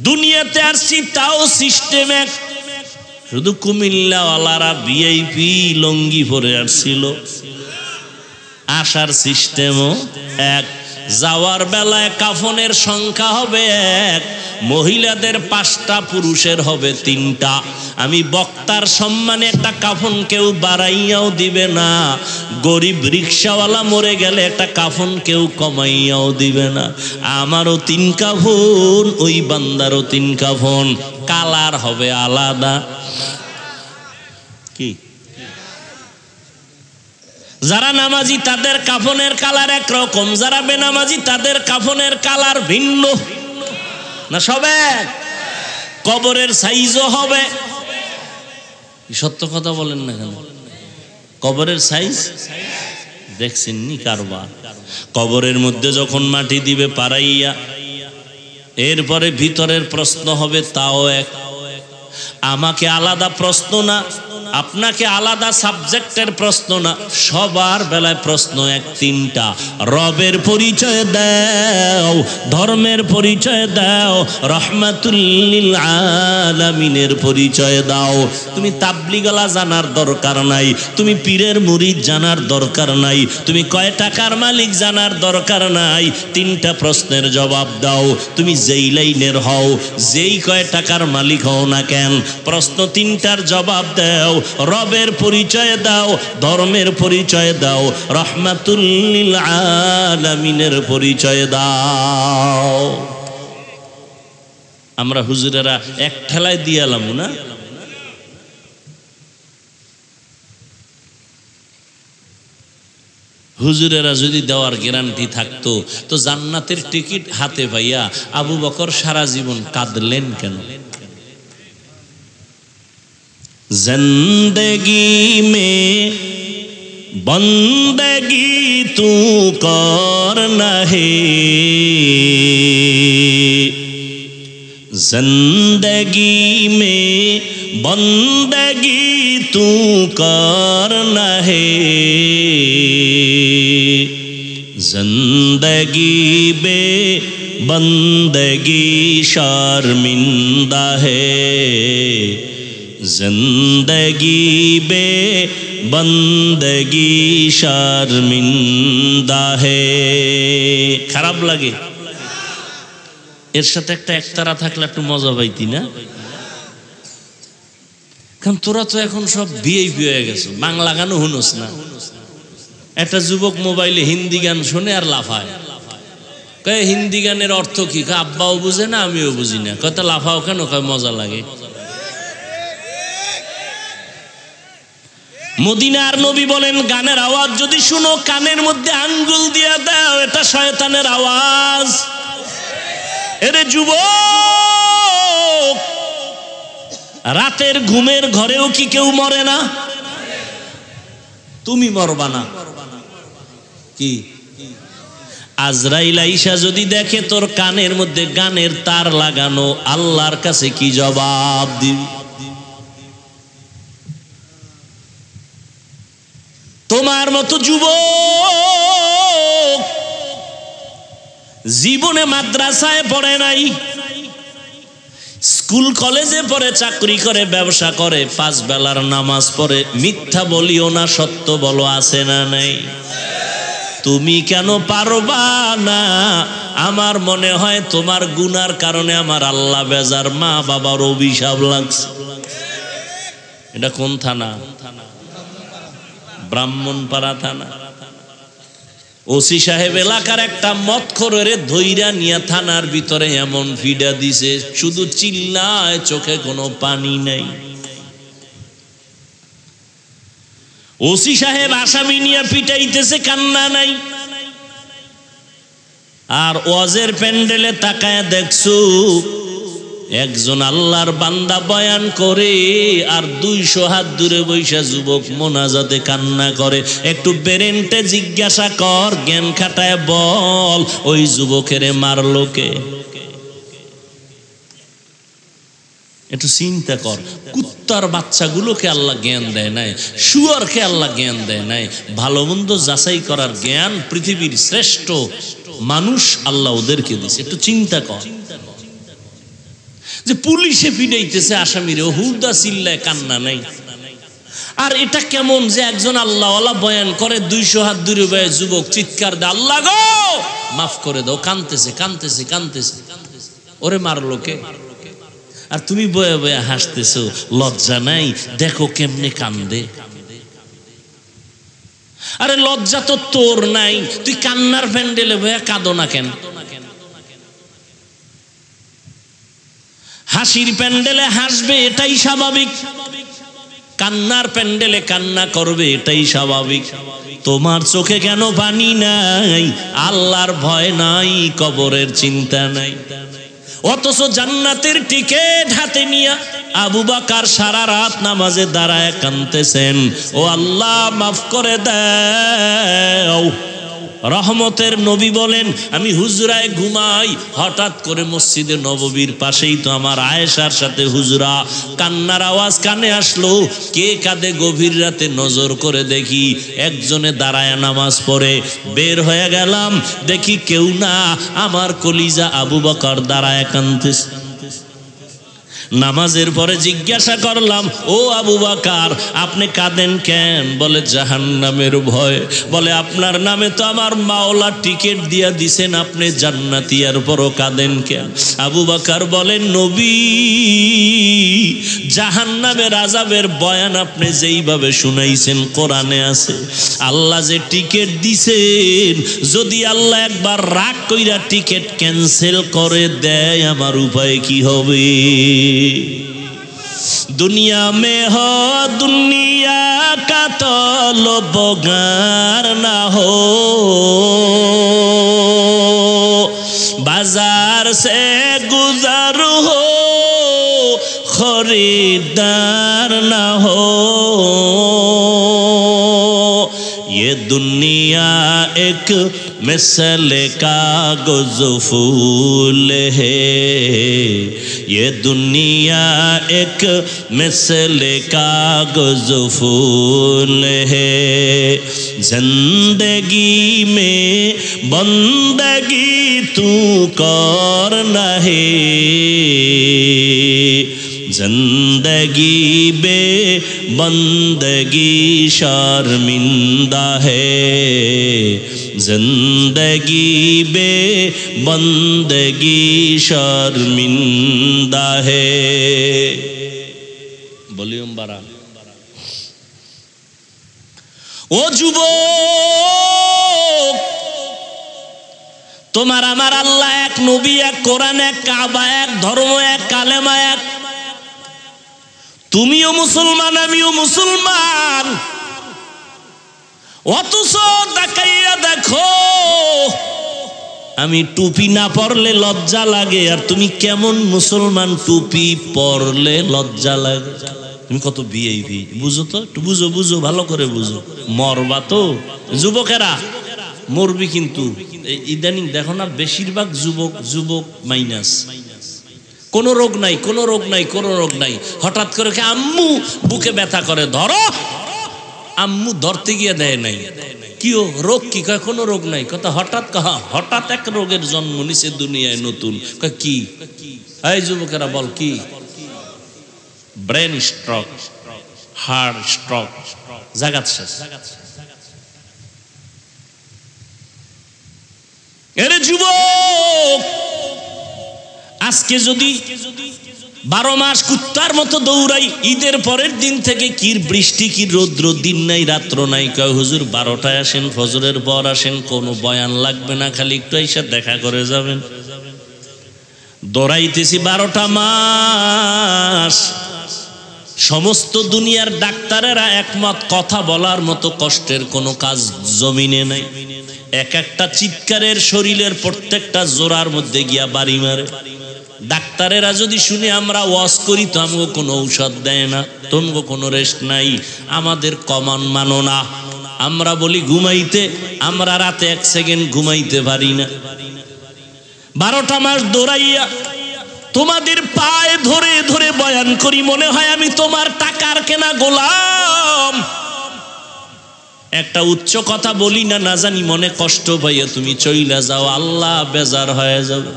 S1: দুনিয়াতে আসছি তাও সিস্টেম এক। শুধু কুমিল্লাওয়ালারা ভিআইপি লঙ্গি পরে আসছিল, আসার সিস্টেমও এক। যাওয়ার বেলায় কাফনের সংখ্যা হবে এক, মহিলাদের 5টা, পুরুষের হবে 3টা। আমি বক্তার সম্মানে একটা কাফন কেউ বাড়াইয়াও দিবে না, গরিব রিক্সাওয়ালা মরে গেলে একটা কাফন কেউ কমাইয়াও দিবে না। আমারও 3 কাফন, ওই বান্দারও 3 কাফন, কালার হবে আলাদা। কি যারা নামাজি তাদের কাফনের কালার একরকম, যারা বেনামাজি তাদের কাফনের কালার ভিন্ন না? সব এক। কবরের সাইজও হবে। সত্য কথা বলেন না কেন? কবরের সাইজ দেখছেন নি কারবার? কবরের মধ্যে যখন মাটি দিবে পাড়াইয়া, এরপরে ভিতরের প্রশ্ন হবে তাও এক। আমাকে আলাদা প্রশ্ন না, আপনাকে আলাদা সাবজেক্টের প্রশ্ন না, সবার বেলায় প্রশ্ন এক, 3টা। রবের পরিচয় দাও, ধর্মের পরিচয় দাও, রহমাতুল লিল আলামিনের পরিচয় দাও। তুমি তাবলীগওয়ালা জানার দরকার নাই, তুমি পীরের মুরিদ জানার দরকার নাই, তুমি কয় টাকার মালিক জানার দরকার নাই। 3টা প্রশ্নের জবাব দাও। তুমি যেই লাইনের হও, যেই কয় টাকার মালিক হও না কেন, প্রশ্ন 3টার জবাব দাও। রবের পরিচয় দাও, ধর্মের পরিচয় দাও, রহমাতুল লিল আলামিনের পরিচয় দাও। আমরা হুজুরেরা এক ঠেলায় দিয়ালাম না? হুজুরেরা যদি দেওয়ার গ্যারান্টি থাকতো তো জান্নাতের টিকিট হাতে পাইয়া আবু বকর সারা জীবন কাঁদলেন কেন? जिंदगी में बंदगी तू करना है, जिंदगी में बंदगी तू करना है, जिंदगी बे बंदगी शर्मिंदा है, जिंदगी बे बंदगी शर्मिंदा है। খারাপ লাগে? এর সাথে একটা একতারা থাকলে একটু মজা পাইতি না? কারণ তোরা তো এখন সব ভিআইপি হয়ে গেছে, বাংলা গানও শুনোস না। একটা যুবক মোবাইলে হিন্দি গান শুনে আর লাফায়, কয় হিন্দি গানের অর্থ কি? আব্বাও বুঝে না, আমিও বুঝি না। কত লাফাও কেন? কয় মজা লাগে। মদিনার নবী বলেন, গানের আওয়াজ যদি শুনো কানের মধ্যে আঙ্গুল দিয়ে দাও, এটা শয়তানের আওয়াজ। এরে যুবক, রাতের ঘুমের ঘরেও কি কেউ মরে না? তুমি মরবা না কি? আজরাইল আইসা যদি দেখে তোর কানের মধ্যে গানের তার লাগানো, আল্লাহর কাছে কি জবাব দিবি? তোমার মতো যুবক জীবনে মাদ্রাসায় পড়ে নাই, স্কুল কলেজে পড়ে, চাকরি করে, ব্যবসা করে, 5 বেলার নামাজ পড়ে, মিথ্যা বলিও না, সত্য বলো, আছে না নাই? তুমি কেন পারবা না? আমার মনে হয় তোমার গুনার কারণে আমার আল্লাহ বেজার, মা বাবার অভিশাপ লাগছে। এটা কোন থানা? ব্রাহ্মণপাড়া থানা। ওসি সাহেব এলাকার একটা মদখোরের ধইরা নিয়ে থানার ভিতরে এমন ফিডা দিছে, শুধু চিল্লায়, চোখে কোনো পানি নাই। ওসি সাহেব আসামি নিয়ে পিটাইতেছে, কান্না নাই। আর ওয়াজের প্যান্ডেলে তাকায় দেখছো একজন আল্লাহর বান্দা বয়ান করে, আর 200 হাত দূরে বৈশা যুবক মোনাজাতে কান্না করে। একটু বেরেন্টে জিজ্ঞাসা কর, জ্ঞান খাটায় বল, ওই যুবকেরে মারলো কে? একটু চিন্তা কর। কুত্তার বাচ্চাগুলোকে আল্লাহ জ্ঞান দেয় নাই, শুয়োরকে আল্লাহ জ্ঞান দেয় নাই। ভালো মন্দ যাচাই করার জ্ঞান পৃথিবীর শ্রেষ্ঠ মানুষ আল্লাহ ওদেরকে দিয়েছে। একটু চিন্তা কর যে পুলিশে পিটাইতেছে আসামিরে, হুদা চিল্লায়, কান্না নাই। আর এটা কেমন যে একজন আল্লাহওয়ালা বয়ান করে, 200 হাত দূরে বয়ে যুবক চিৎকার দেয়, আল্লাহ গো মাফ করে দাও, কাঁদতেছে কাঁদতেছে কাঁদতেছে। ওরে মারলো কে? আর তুমি বয়ে বয়ে হাসতেছো, লজ্জা নাই? দেখো কেমনে কান্দে। আরে লজ্জা তো তোর নাই, তুই কান্নার প্যান্ডেলে বয়ে কাঁদো না কেন? হাসির প্যান্ডেলে হাসবে, এটাই স্বাভাবিক। কান্নার প্যান্ডেলে কান্না করবে, এটাই স্বাভাবিক। তোমার চোখে কেন পানি নাই? আল্লাহর ভয় নাই, কবরের চিন্তা নাই। অথচ জান্নাতের টিকেট হাতে নিয়ে আবু বকর সারা রাত নামাজে দাঁড়ায় কাঁদতেছেন, ও আল্লাহ মাফ করে দাও। রহমতের নবী বলেন, আমি হুজরায় ঘুমাই, হঠাৎ করে মসজিদে নববীর পাশেই তো আমার আয়েশার সাথে হুজরা, কান্নার আওয়াজ কানে আসলো। কে কাঁদে গভীর রাতে নজর করে দেখি একজনে দাঁড়ায় নামাজ পড়ে। বের হয়ে গেলাম, দেখি কেউ না, আমার কলিজা আবু বকর দাঁড়ায় কাঁদতেছে। নামাজের পরে জিজ্ঞাসা করলাম, ও আবু বকর আপনি কাঁদেন কেন? বলে জাহান্নামের ভয়। বলে আপনার নামে তো আমার মাওলা টিকিট দিয়া দিছেন, আপনি জান্নাতি, আর পরও কাঁদেন কেন? আবু বকর বলেন, নবী জাহান্নামের আযাবের বয়ান আপনি যেইভাবে শুনাইছেন কোরআনে আছে। আল্লাহ যে টিকিট দিছেন, যদি আল্লাহ একবার রাগ কইরা টিকিট ক্যান্সেল করে দেয়, আমার উপায় কি হবে? दुनिया में हो दुनिया का तलबगार ना हो, बाजार से गुजर हो खरीदार ना हो। ये दुनिया एक मिसल कागज़ फूल है, ये दुनिया एक मिसल कागज़ फूल है। जिंदगी में बंदगी तू करना है, जिंदगी बे बंदगी शर्मिंदा है, जिंदगी बे बंदगी शर्मिंदा है। वॉल्यूम बढ़ा। ও যুবক, তোমার আমার আল্লাহ এক, নবী এক, কোরআন এক, কাবা এক, ধর্ম এক, কালেমা এক। তুমিও মুসলমান, আমিও মুসলমান। অথচ তাকাইয়া দেখো, আমি টুপি না পরলে লজ্জা লাগে, আর তুমি কেমন মুসলমান, টুপি পরলে লজ্জা লাগে। তুমি কত ভিআইপি, বুঝো তো, একটু বুঝো, বুঝো, ভালো করে বুঝো। মরবা তো, যুবকেরা মরবি। কিন্তু ইদানিং দেখো না, বেশিরভাগ যুবক মাইনাস। কোনো রোগ নাই, কোনো রোগ নাই, কোনো রোগ নাই। হঠাৎ করে আম্মু বুকে ব্যথা করে, ধরো। আম্মু ধরতে গিয়ে দেয় নাই। কি রোগ? কি কয় কোনো রোগ নাই। কথা হঠাৎ হঠাৎ এক রোগের জন্ম নিছে দুনিয়ায় নতুন। কি? এই যুবকেরা বল কি? ব্রেন স্ট্রোক, হার্ট স্ট্রোক, জাগাত শেষ। এরে যুবক, আজকে যদি 12 মাস কুত্তার মতো দৌড়াই, ঈদের পরের দিন থেকে কি বৃষ্টি কি রৌদ্র, দিন নাই রাত্র নাই, কয় হুজুর 12টায় আসেন, ফজরের পর আসেন, কোনো বয়ান লাগবে না, খালি একটু এসে দেখা করে যাবেন। দৌড়াইতেছি 12টা মাস। সমস্ত দুনিয়ার ডাক্তারেরা একমত, কথা বলার মতো কষ্টের কোনো কাজ জমিনে নাই। এক একটা চিৎকারের শরীরের প্রত্যেকটা জোড়ার মধ্যে গিয়া বাড়ি মারে। ডাক্তারেরা যদি শুনে আমরা ওয়াজ করি তো আমাকে কোনো ঔষধ দেয় না, তোমাকে কোনো রেস্ট নাই, আমাদের কমান মানো না। আমরা বলি ঘুমাইতে, আমরা রাতে 1 সেকেন্ড ঘুমাইতে পারি না। 12টা মাস দৌড়াইয়া তোমাদের পায়ে ধরে ধরে বয়ান করি, মনে হয় আমি তোমার টাকার কেনা গোলাম। একটা উচ্চ কথা বলি না, না জানি মনে কষ্ট পাইয়া তুমি চইলা যাও, আল্লাহ বেজার হয়ে যাবে।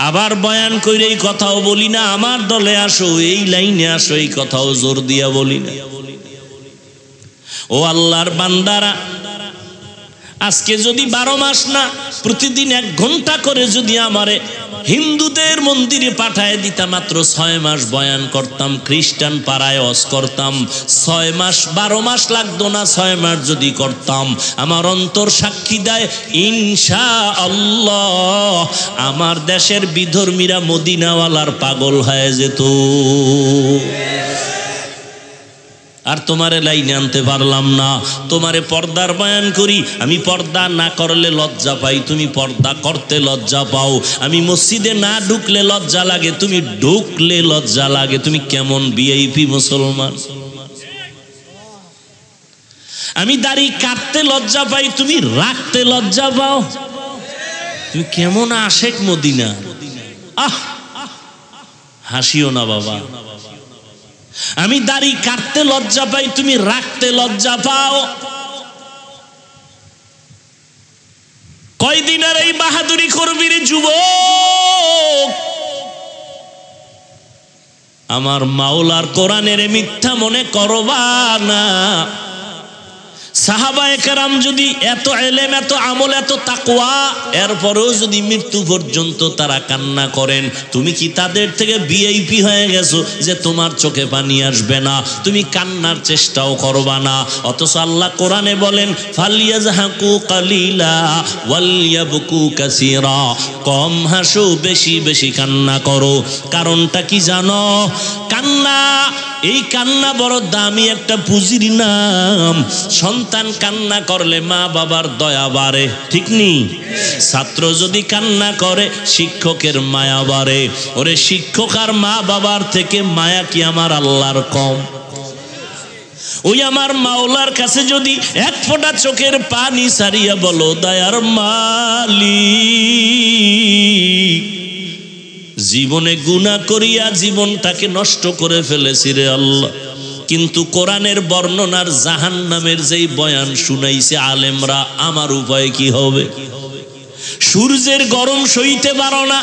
S1: আবার বয়ান কইরে এই কথাও বলি না, আমার দলে আসো, এই লাইনে আসো, এই কথাও জোর দিয়া বলি না। ও আল্লাহর বান্দারা, আজকে যদি 12 মাস না, প্রতিদিন 1 ঘন্টা করে যদি আমারে হিন্দুদের মন্দিরে পাঠায় দিতা, মাত্র 6 মাস বয়ান করতাম, খ্রিস্টান পাড়ায় ওয়াজ করতাম, 6 মাস 12 মাস লাগতো না, 6 মাস যদি করতাম, আমার অন্তর সাক্ষী দেয় ইনশাআল্লাহ আমার দেশের বিধর্মীরা মদিনাওয়ালার পাগল হয়ে যেত। আর তোমারে লাইনে আনতে পারলাম না। তোমারে পর্দার বয়ান করি, আমি পর্দা না করলে লজ্জা পাই, তুমি পর্দা করতে লজ্জা পাও। আমি মসজিদে না ঢুকলে লজ্জা লাগে, তুমি ঢুকলে লজ্জা লাগে। তুমি কেমন ভিআইপি মুসলমান? আমি দাড়ি কাটতে লজ্জা পাই, তুমি রাখতে লজ্জা পাও। তুমি কেমন আশেক মদিনা। আহ, হাসিও না বাবা। আমি দাড়ি কাটতে লজ্জা পাই, তুমি রাখতে লজ্জা পাও। কয়দিন আর এই বাহাদুরি করবি রে যুবক? আমার মাওলার কোরআনের মিথ্যা মনে করবা না। সাহাবায়ে কেরাম যদি এত ইলম, এত আমল, এত তাকওয়া, এরপরেও যদি মৃত্যু পর্যন্ত তারা কান্না করেন, তুমি কি তাদের থেকে ভিআইপি হয়ে গেছো যে তোমার চোখে পানি আসবে না, তুমি কান্নার চেষ্টাও করবা না? অথচ আল্লাহ কোরআনে বলেন ফালিয়াজহাকু কালিলা ওয়ালইয়াবকু কাসীরা, কম হাসো, বেশি বেশি কান্না করো। কারণটা কি জানো? কান্না, এই কান্না বড় দামি একটা পুঁজির নাম। সন্তান কান্না করলে মা বাবার দয়া বাড়ে, ঠিক নেই? ছাত্র যদি কান্না করে শিক্ষকের মায়া বাড়ে। ওরে শিক্ষক আর মা বাবার থেকে মায়া কি আমার আল্লাহর কম? ওই আমার মাওলার কাছে যদি 1 ফোঁটা চোখের পানি সারিয়া বলো, দয়ার মালিক, জীবনে গুনাহ করিয়া জীবনটাকে নষ্ট করে ফেলেছি রে আল্লাহ, কিন্তু কোরআনের বর্ণনার জাহান্নামের যেই বয়ান শুনাইছে আলেমরা, আমার উপায় কি হবে? সূর্যের গরম সইতে পারো না,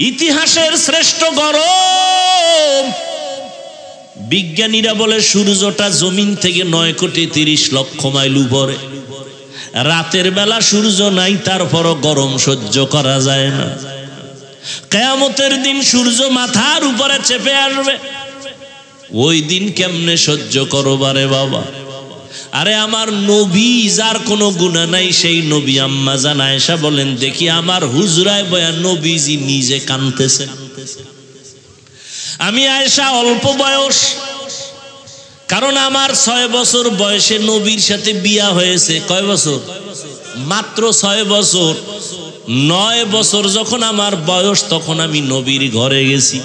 S1: ইতিহাসের শ্রেষ্ঠ গরম। বিজ্ঞানীরা বলে সূর্যটা জমিন থেকে 9,30,00,000 মাইল উপরে। রাতের বেলা সূর্য নাই, তারপরও গরম সহ্য করা যায় না। কিয়ামতের দিন সূর্য মাথার উপরে চেপে আসবে, ওই দিন কেমনে সহ্য করবারে বাবা? আরে আমার নবী, যার কোনো গুনাহ নাই, সেই নবী আম্মা জান আয়েশা বলেন, দেখি আমার হুজরায় বয়া নবীজি নিজে কাঁদতেছে। আমি আয়েশা অল্প বয়স, কারণ আমার 6 বছর বয়সে নবীর সাথে বিয়া হয়েছে। কয় বছর? মাত্র 6 বছর। 9 বছর যখন আমার বয়স, তখন আমি নবীর ঘরে গেছি।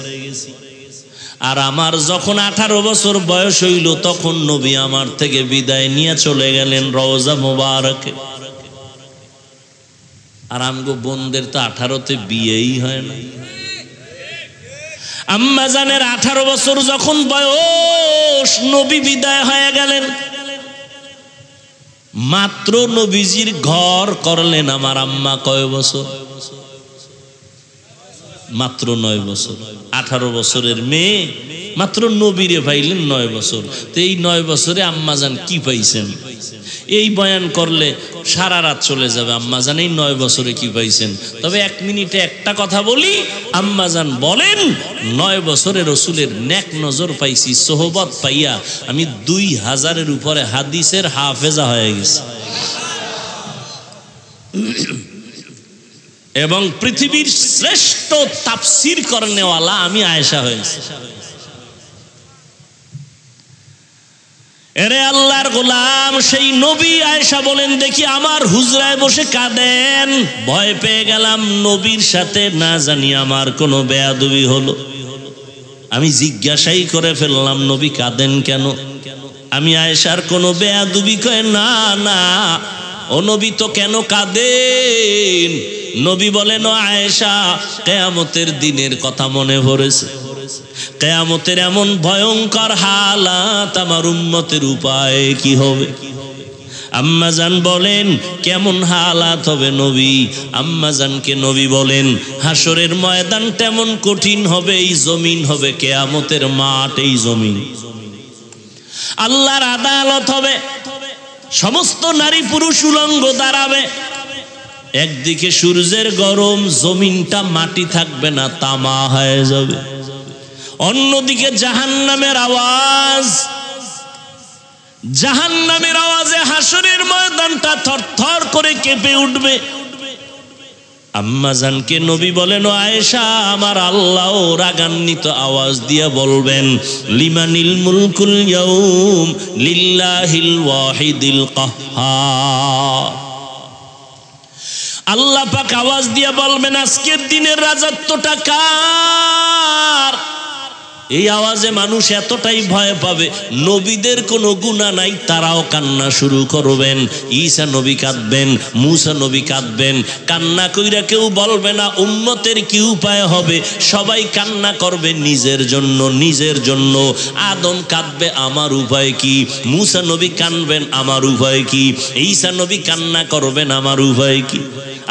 S1: আর আমার যখন 18 বছর বয়স হইল, তখন নবী আমার থেকে বিদায় নিয়ে চলে গেলেন রওজা মুবারকে। আর আমগো বোনদের তো 18তে বিয়েই হয় না। আম্মা জানের 18 বছর যখন বয়স, নবী বিদায় হয়ে গেলেন। মাত্র নবীজির ঘর করলেন আমার আম্মা কয় বছর? মাত্র 9 বছর। 18 বছরের মেয়ে মাত্র নবীরে পাইলেন 9 বছর। তো এই 9 বছরে আম্মা জান কি পাইছেন? এই বয়ান করলে সারা রাত চলে যাবে। আম্মাজান এই 9 বছরে কি পাইছেন? তবে 1 মিনিটে একটা কথা বলি। আম্মাজান বলেন 9 বছরে রসুলের নেক নজর পাইছি, সোহবত পাইয়া আমি 2000-এর উপরে হাদিসের হাফেজা হয়ে গেছি এবং পৃথিবীর শ্রেষ্ঠ তাফসীর করনেওয়ালা আমি আয়েশা হয়েছি। এরে আল্লাহর গোলাম, সেই নবী আয়েশা বলেন, দেখি আমার হুজরায় বসে কাঁদেন, ভয় পেয়ে গেলাম নবীর সাথে না জানি আমার কোনো বেয়াদবি হলো। আমি জিজ্ঞাসাই করে ফেললাম, নবী কাঁদেন কেন? আমি আয়েশার কোনো বেয়াদবি, কয় না না ও নবী তো কেন কাঁদেন? নবী বলেন, ও আয়েশা, কিয়ামতের দিনের কথা মনে পড়েছে। কিয়ামতের এমন ভয়ঙ্কর হালাত, আমার উম্মতের উপায় কি হবে? আম্মাজান বলেন, কেমন হালাত হবে নবী? আম্মাজানকে নবী বলেন, হাসরের ময়দান তেমন কঠিন হবে, এই জমিন হবে কিয়ামতের মাঠ, এই জমিন আল্লাহর আদালত হবে, সমস্ত নারী পুরুষ উলঙ্গ দাঁড়াবে। একদিকে সূর্যের গরম, জমিনটা মাটি থাকবে না, তামা হয়ে যাবে। অন্যদিকে জাহান্নামের আওয়াজ, জাহান্নামের আওয়াজে হাসরের ময়দানটা থরথর করে কেঁপে উঠবে। আম্মাজানকে নবী বলেন, ও আয়েশা, আমার আল্লাহ রাগান্বিত আওয়াজ দিয়া বলবেন, লিমানিল মুলকুল ইয়াউম লিল্লাহিল ওয়াহিদিল কাহ্হার। আল্লাহ পাক আওয়াজ দিয়া বলবেন, আজকের দিনের রাজত্বটা কার? এই আওয়াজে মানুষ এতটাই ভয় পাবে, নবীদের কোনো গুনাহ নাই, তারাও কান্না শুরু করবেন। ঈসা নবী কাঁদবেন, মুসা নবী কাঁদবেন, কান্না কইরা কেউ বলবে না উম্মতের কি উপায় হবে, সবাই কান্না করবে নিজের জন্য, নিজের জন্য। আদম কাঁদবে, আমার উপায় কি? মুসা নবী কাঁদবেন, আমার উপায় কি? ঈসা নবী কান্না করবেন, আমার উপায় কি?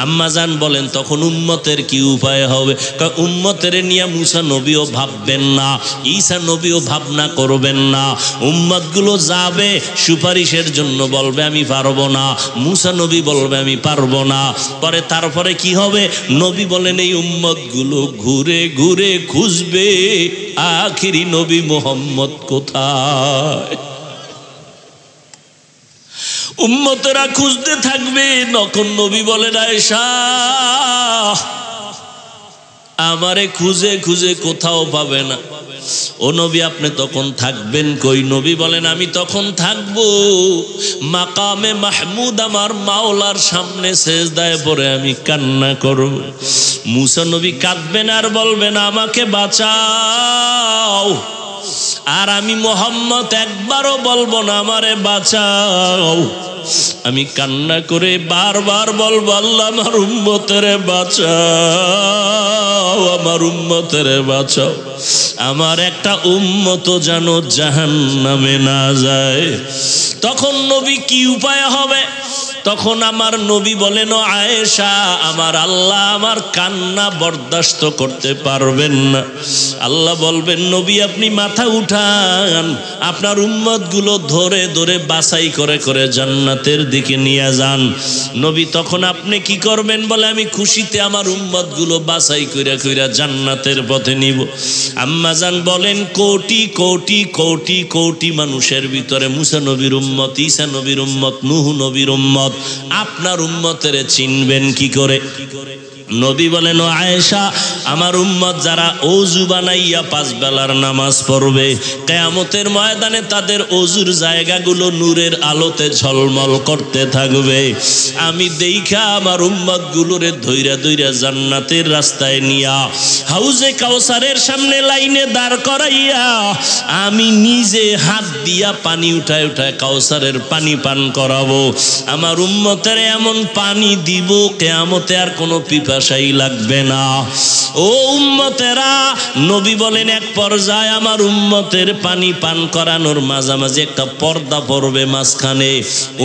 S1: আম্মাজান বলেন, তখন উম্মতের কি উপায় হবে? উম্মতের নিয়ে মুসা নবীও ভাববেন না, ঈসা নবীও ভাবনা করবেন না। উম্মতগুলো যাবে সুপারিশের জন্য, বলবে আমি পারবো না। মুসা নবী বলবে আমি পারবো না। পরে তারপরে কি হবে? নবী বলেন, এই উম্মতগুলো ঘুরে ঘুরে খুঁজবে আখিরি নবী মুহাম্মদ কোথায়। উম্মতেরা খুঁজতে থাকবে। তখন নবী বলেন, আয়েশা, আমারে খুঁজে খুঁজে কোথাও পাবে না। ও নবী, আপনি তখন থাকবেন কই? নবী বলেন, আমি তখন থাকবো মাকামে মাহমুদ, আমার মাওলার সামনে সেজদায় পড়ে আমি কান্না করব। মুসা নবী কাঁদবেন আর বলবেন, আমাকে বাঁচাও। আর আমি মুহাম্মদ একবারও বলবো না আমারে বাঁচাও। আমি কান্না করে বারবার বলবো, আল্লাহ আমার উম্মতেরে বাঁচাও, আমার উম্মতেরে বাঁচাও। আমার একটা উম্মত যেন জাহান্নামে না যায়। তখন নবী কি উপায় হবে? তখন আমার নবী বলেন, ও আয়েশা, আমার আল্লাহ আমার কান্না বরদাস্ত করতে পারবেন না। আল্লাহ বলবেন, নবী আপনি মাথা উঠান, আপনার উম্মতগুলো ধরে ধরে বাছাই করে করে জান্নাতের দিকে নিয়ে যান। নবী তখন আপনি কি করবেন? বলে, আমি খুশিতে আমার উম্মতগুলো বাছাই কইরা কইরা জান্নাতের পথে নিব। আম্মাজান বলেন, কোটি কোটি কোটি কোটি মানুষের ভিতরে মুসা নবীর উম্মত, ঈসা নবীর উম্মত, নূহ নবীর উম্মত, আপনার উম্মতের চিনবেন কি করে? নবী বলেন, ও আয়েশা, আমার উম্মত যারা ওযু বানাইয়া 5 বেলার নামাজ পড়বে, কিয়ামতের ময়দানে তাদের ওযুর জায়গাগুলো নূরের আলোতে ঝলমল করতে থাকবে। আমি দেইখা আমার উম্মতগুলোরে ধইরা ধইরা জান্নাতের রাস্তায় নিয়া হাউজে কাউসারের সামনে লাইনে দাঁড় করাইয়া আমি নিজে হাত দিয়া পানি উঠায় উঠায় কাউসারের পানি পান করাবো। আমার উম্মতের এমন পানি দিব, কিয়ামতে আর কোনো পিপাসা পিপাসাই লাগবে না। ও উম্মতেরা, নবী বলেন এক পর্যায়ে আমার উম্মতের পানি পান করানোর মাঝামাঝি একটা পর্দা পড়বে মাঝখানে।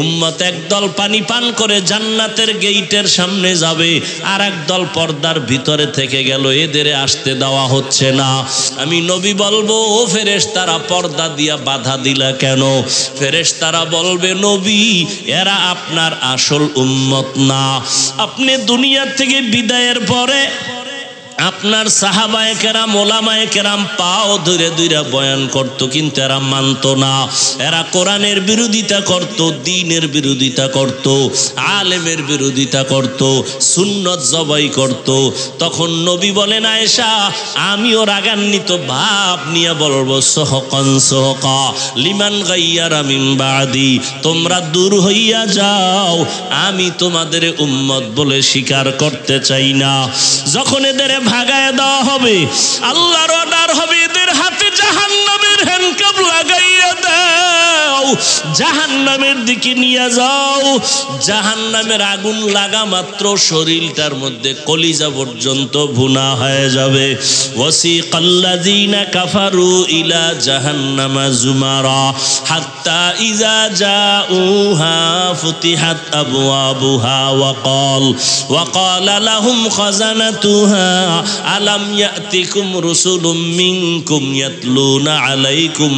S1: উম্মত একদল পানি পান করে জান্নাতের গেইটের সামনে যাবে, আর একদল পর্দার ভিতরে থেকে গেল, এদের আসতে দেওয়া হচ্ছে না। আমি নবী বলবো, ও ফেরেশতারা পর্দা দিয়া বাধা দিলা কেন? ফেরেশতারা বলবে, নবী এরা আপনার আসল উম্মত না। আপনি দুনিয়া থেকে বিদায়ের পরে আপনার সাহাবায়ে কেরাম ওলামায়ে কেরাম পাও ধরে ধরে বয়ান করত, কিন্তু এরা মানত না। এরা কোরআনের বিরোধিতা করত, দ্বীনের বিরোধিতা করত, আলেমের বিরোধিতা করত, সুন্নত জবাই করত। তখন নবী বলেন, আয়েশা আমিও রাগান্বিত ভাব নিয়ে বলবো, সহকান সহকা লিমান গাইয়ারা মিন বাদি, তোমরা দূর হইয়া যাও, আমি তোমাদের উম্মত বলে স্বীকার করতে চাই না। যখন এদের ভাগায় দেওয়া হবে, আল্লাহর অর্ডার হবে, এদের হাতে জাহান্নামের হ্যান্ডকাপ লাগাইয়া দাও, জাহান্নামের দিকে নিয়ে যাও। জাহান্নামের আগুন লাগা মাত্র শরীরটার মধ্যে কলিজা পর্যন্ত ভুনা হয়ে যাবে। ওয়াসিকাল্লাযীনা কাফারু ইলা জাহান্নামা যুমারা হাত্তা ইযা জাউহা ফুতিহাত আবওয়াবুহা ওয়া ক্বালা লাহুম খাযানাতুহা আলাম ইয়াতিকুম রুসুলুম মিনকুম ইয়াতলুনা আলাইকুম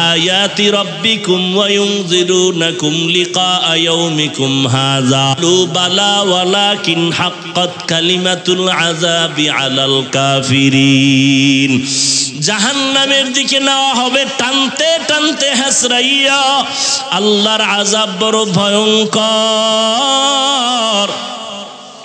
S1: আয়াতি রাব্বিকুম ওয়া ইউনযিরুনাকুম লিকা ইয়াউমিকুম হাযা বালা ওয়ালাকিন হাক্কাত কালিমাতুল আযাবি আলাল কাফিরিন। জাহান্নামের দিকে নেওয়া হবে টানতে টানতে হাসরাইয়া। আল্লাহর আযাব বড় ভয়ঙ্কর।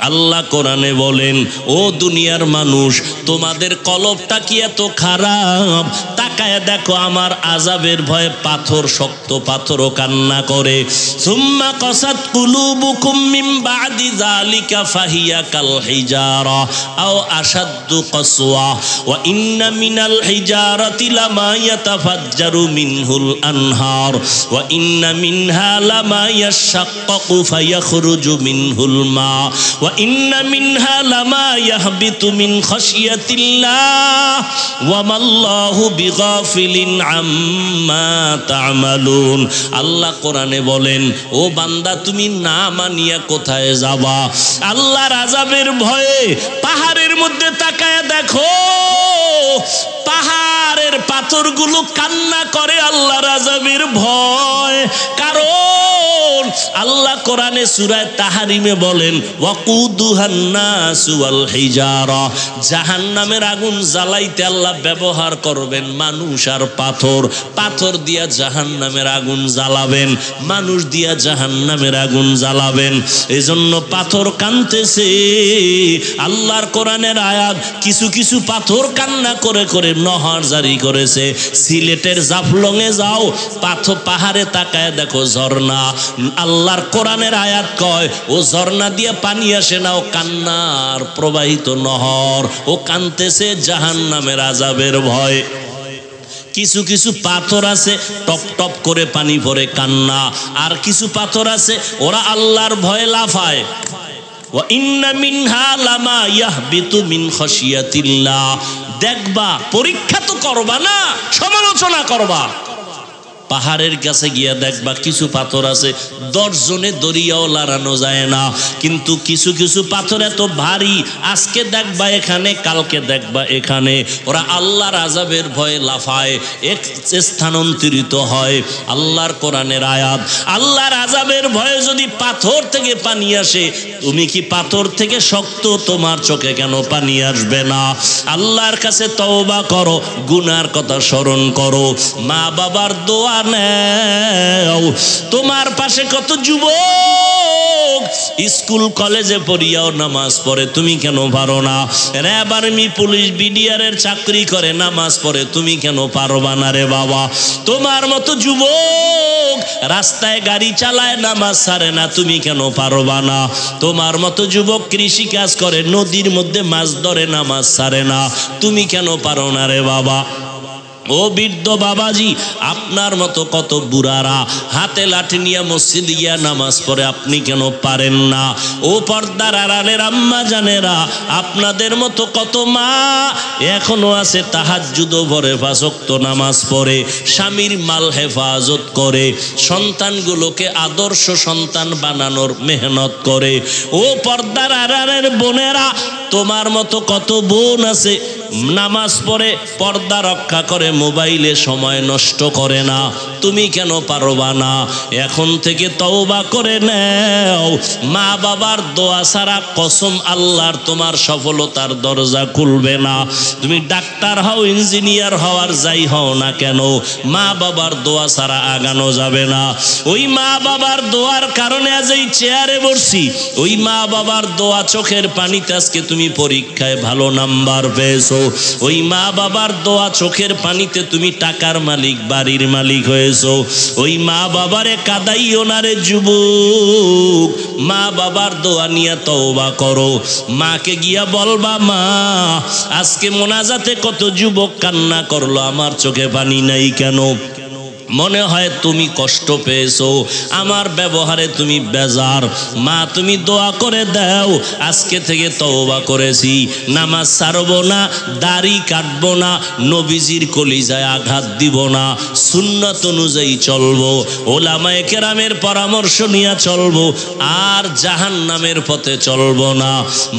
S1: আল্লাহ কোরআনে বলেন, ও দুনিয়ার মানুষ, তোমাদের কলবটা কি এত খারাপ? তাকায় দেখো, আমার আযাবের ভয়ে পাথর, শক্ত পাথরও কান্না করে। সুম্মা কাসাত কুলুবুকুম মিন বাদি যালিকা ফাহিয়া কাল হিজারা আও আশাদ্দু কাসওয়া ওয়া ইন্না মিনাল হিজারাতি লামা ইয়াতাফাজ্জারু মিনহুল আনহার ওয়া ইন্না মিনহা লামা ইয়াশাক্কাকু ফায়াখরুজু মিনহুল মা ওয়া ইন্না মিনহা লামা ইয়াহবিতু মিন খাশিয়াতিল্লাহ ওয়া মাল্লাহু বিগাফিলিন আম্মা তা'মালুন। আল্লাহ কোরআনে বলেন, ও বান্দা, তুমি না মানিয়া কোথায় যাবা? আল্লাহর আযাবের ভয়ে পাহাড়ের মধ্যে তাকায়া দেখো, পাহাড়ের পাথরগুলো কান্না করে আল্লাহর আযাবের ভয়। কারণ আল্লাহ কোরআনে সূরা তাহরিমে বলেন, ওয়াকুদুহান নাসু ওয়াল হিজারা, জাহান্নামের আগুন জ্বালাইতে আল্লাহ ব্যবহার করবেন মানুষ আর পাথর। পাথর দিয়া জাহান্নামের আগুন জ্বালাবেন, মানুষ দিয়া জাহান্নামের আগুন জ্বালাবেন। এজন্য পাথর কাঁদতেছে। আল্লাহর কোরআনের আয়াত, কিছু কিছু পাথর কান্না করে করে নহর জারি করেছে। সিলেটের জাফলংয়ে যাও, পাহাড়ে তাকায় দেখো ঝর্ণা। আল্লাহর কোরআনের আয়াত কয়, ও ঝর্ণা দিয়ে পানি আসে না, ও কান্নার প্রবাহিত নহর। ও কাঁদতেছে জাহান্নামের আযাবের ভয়। কিছু কিছু পাথর আছে টপ টপ করে পানি পড়ে কান্না, আর কিছু পাথর আছে ওরা আল্লাহর ভয়ে লাফায়। ওয়া ইন্না মিনহা লামা ইয়াহবিতু মিন খাশিয়াতিল্লাহ। দেখবা, পরীক্ষা তো করবা না, সমালোচনা করবা। পাহাড়ের কাছে গিয়া দেখবা কিছু পাথর আছে 10 জনে দরিয়াও লাড়ানো যায় না, কিন্তু কিছু কিছু পাথর এত ভারী, আজকে দেখবা এখানে, কালকে দেখবা এখানে। ওরা আল্লাহর আযাবের ভয়ে লাফায়, এক স্থানান্তরিত হয়। আল্লাহর কোরআনের আয়াত, আল্লাহর আযাবের ভয়ে যদি পাথর থেকে পানি আসে, তুমি কি পাথর থেকে শক্ত তোমার চোখে কেন পানি আসবে না? আল্লাহর কাছে তওবা করো, গুনার কথা স্মরণ করো, মা বাবার দোয়া নেও। তোমার পাশে কত যুবক স্কুল কলেজে পড়িয়াও নামাজ পড়ে, তুমি কেন পারো না? র্যাব, আর্মি, পুলিশ, বিডিআরের চাকরি করে, নামাজ পড়ে, তুমি কেন পারবা না রে বাবা? তোমার মতো যুবক রাস্তায় গাড়ি চালায়, নামাজ ছাড়ে না, তুমি কেন পারবা না? তোমার মতো যুবক কৃষি কাজ করে, নদীর মধ্যে মাছ ধরে, নামাজ ছাড়ে না, তুমি কেন পারো না রে বাবা? ও বৃদ্ধ বাবাজি, আপনার মতো কত বুড়ারা হাতে লাঠি নিয়ে মসজিদ গিয়া নামাজ পড়ে, আপনি কেন পারেন না? ও পর্দার আড়ালের আম্মা জানেরা, আপনাদের মতো কত মা এখনো আছে তাহাজ্জুদও পড়ে, 5 ওয়াক্ত নামাজ পড়ে, স্বামীর মাল হেফাজত করে, সন্তানগুলোকে আদর্শ সন্তান বানানোর মেহনত করে। ও পর্দার আড়ালের বোনেরা, তোমার মতো কত বোন আছে নামাজ পড়ে, পর্দা রক্ষা করে, মোবাইলে সময় নষ্ট করে না, তুমি কেন পারবা না? এখন থেকে তওবা করে নাও। মা বাবার দোয়া ছাড়া কসম আল্লাহর তোমার সফলতার দরজা খুলবে না। তুমি ডাক্তার হও, ইঞ্জিনিয়ার হও, আর যাই হও না কেন, মা বাবার দোয়া ছাড়া আগানো যাবে না। ওই মা বাবার দোয়ার কারণে আজ এই চেয়ারে বসছি, ওই মা বাবার দোয়া চোখের পানিতে আজকে তুমি পরীক্ষায় ভালো নাম্বার পেয়েছো, ওই মা বাবার দোয়া চোখের পানিতে তুমি টাকার মালিক, বাড়ির মালিক হয়েছো। ওই মা বাবারে কাদাইও না রে যুবক, মা বাবার দোয়া নিয়ে তওবা করো। মাকে গিয়া বলবা, মা আজকে মোনাজাতে কত যুবক কান্না করলো, আমার চোখে পানি নাই কেন? মনে হয় তুমি কষ্ট পেয়েছো, আমার ব্যবহারে তুমি বেজার। মা তুমি দোয়া করে দাও, আজকে থেকে তওবা করেছি, নামাজ ছাড়বো না, দাড়ি কাটবো না, নবীজির কলিজায় আঘাত দিব না, সুন্নত অনুযায়ী চলবো, ওলামায়ে কেরামের পরামর্শ নিয়ে চলবো, আর জাহান্নামের পথে চলবো না।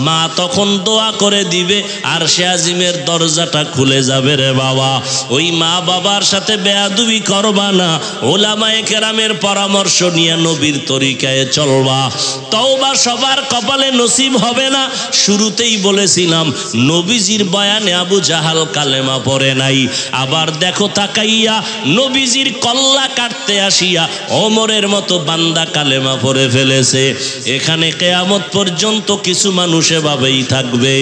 S1: মা তখন দোয়া করে দিবে, আর সে আজিমের দরজাটা খুলে যাবে রে বাবা। ওই মা বাবার সাথে বেয়াদবি করবা না, ওলামায়ে কেরামের পরামর্শ নিয়ে নবীর তরিকায় চলবা। তওবা সবার কপালে নসিব হবে না। শুরুতেই বলেছিলাম, নবীজির বয়ানে আবু জাহাল কালেমা পড়ে নাই, আবার দেখো তাকাইয়া নবীজির কল্লা কাটতে আসিয়া ওমরের মতো বান্দা কালেমা পড়ে ফেলেছে। এখানে কিয়ামত পর্যন্ত কিছু মানুষ এভাবেই থাকবে,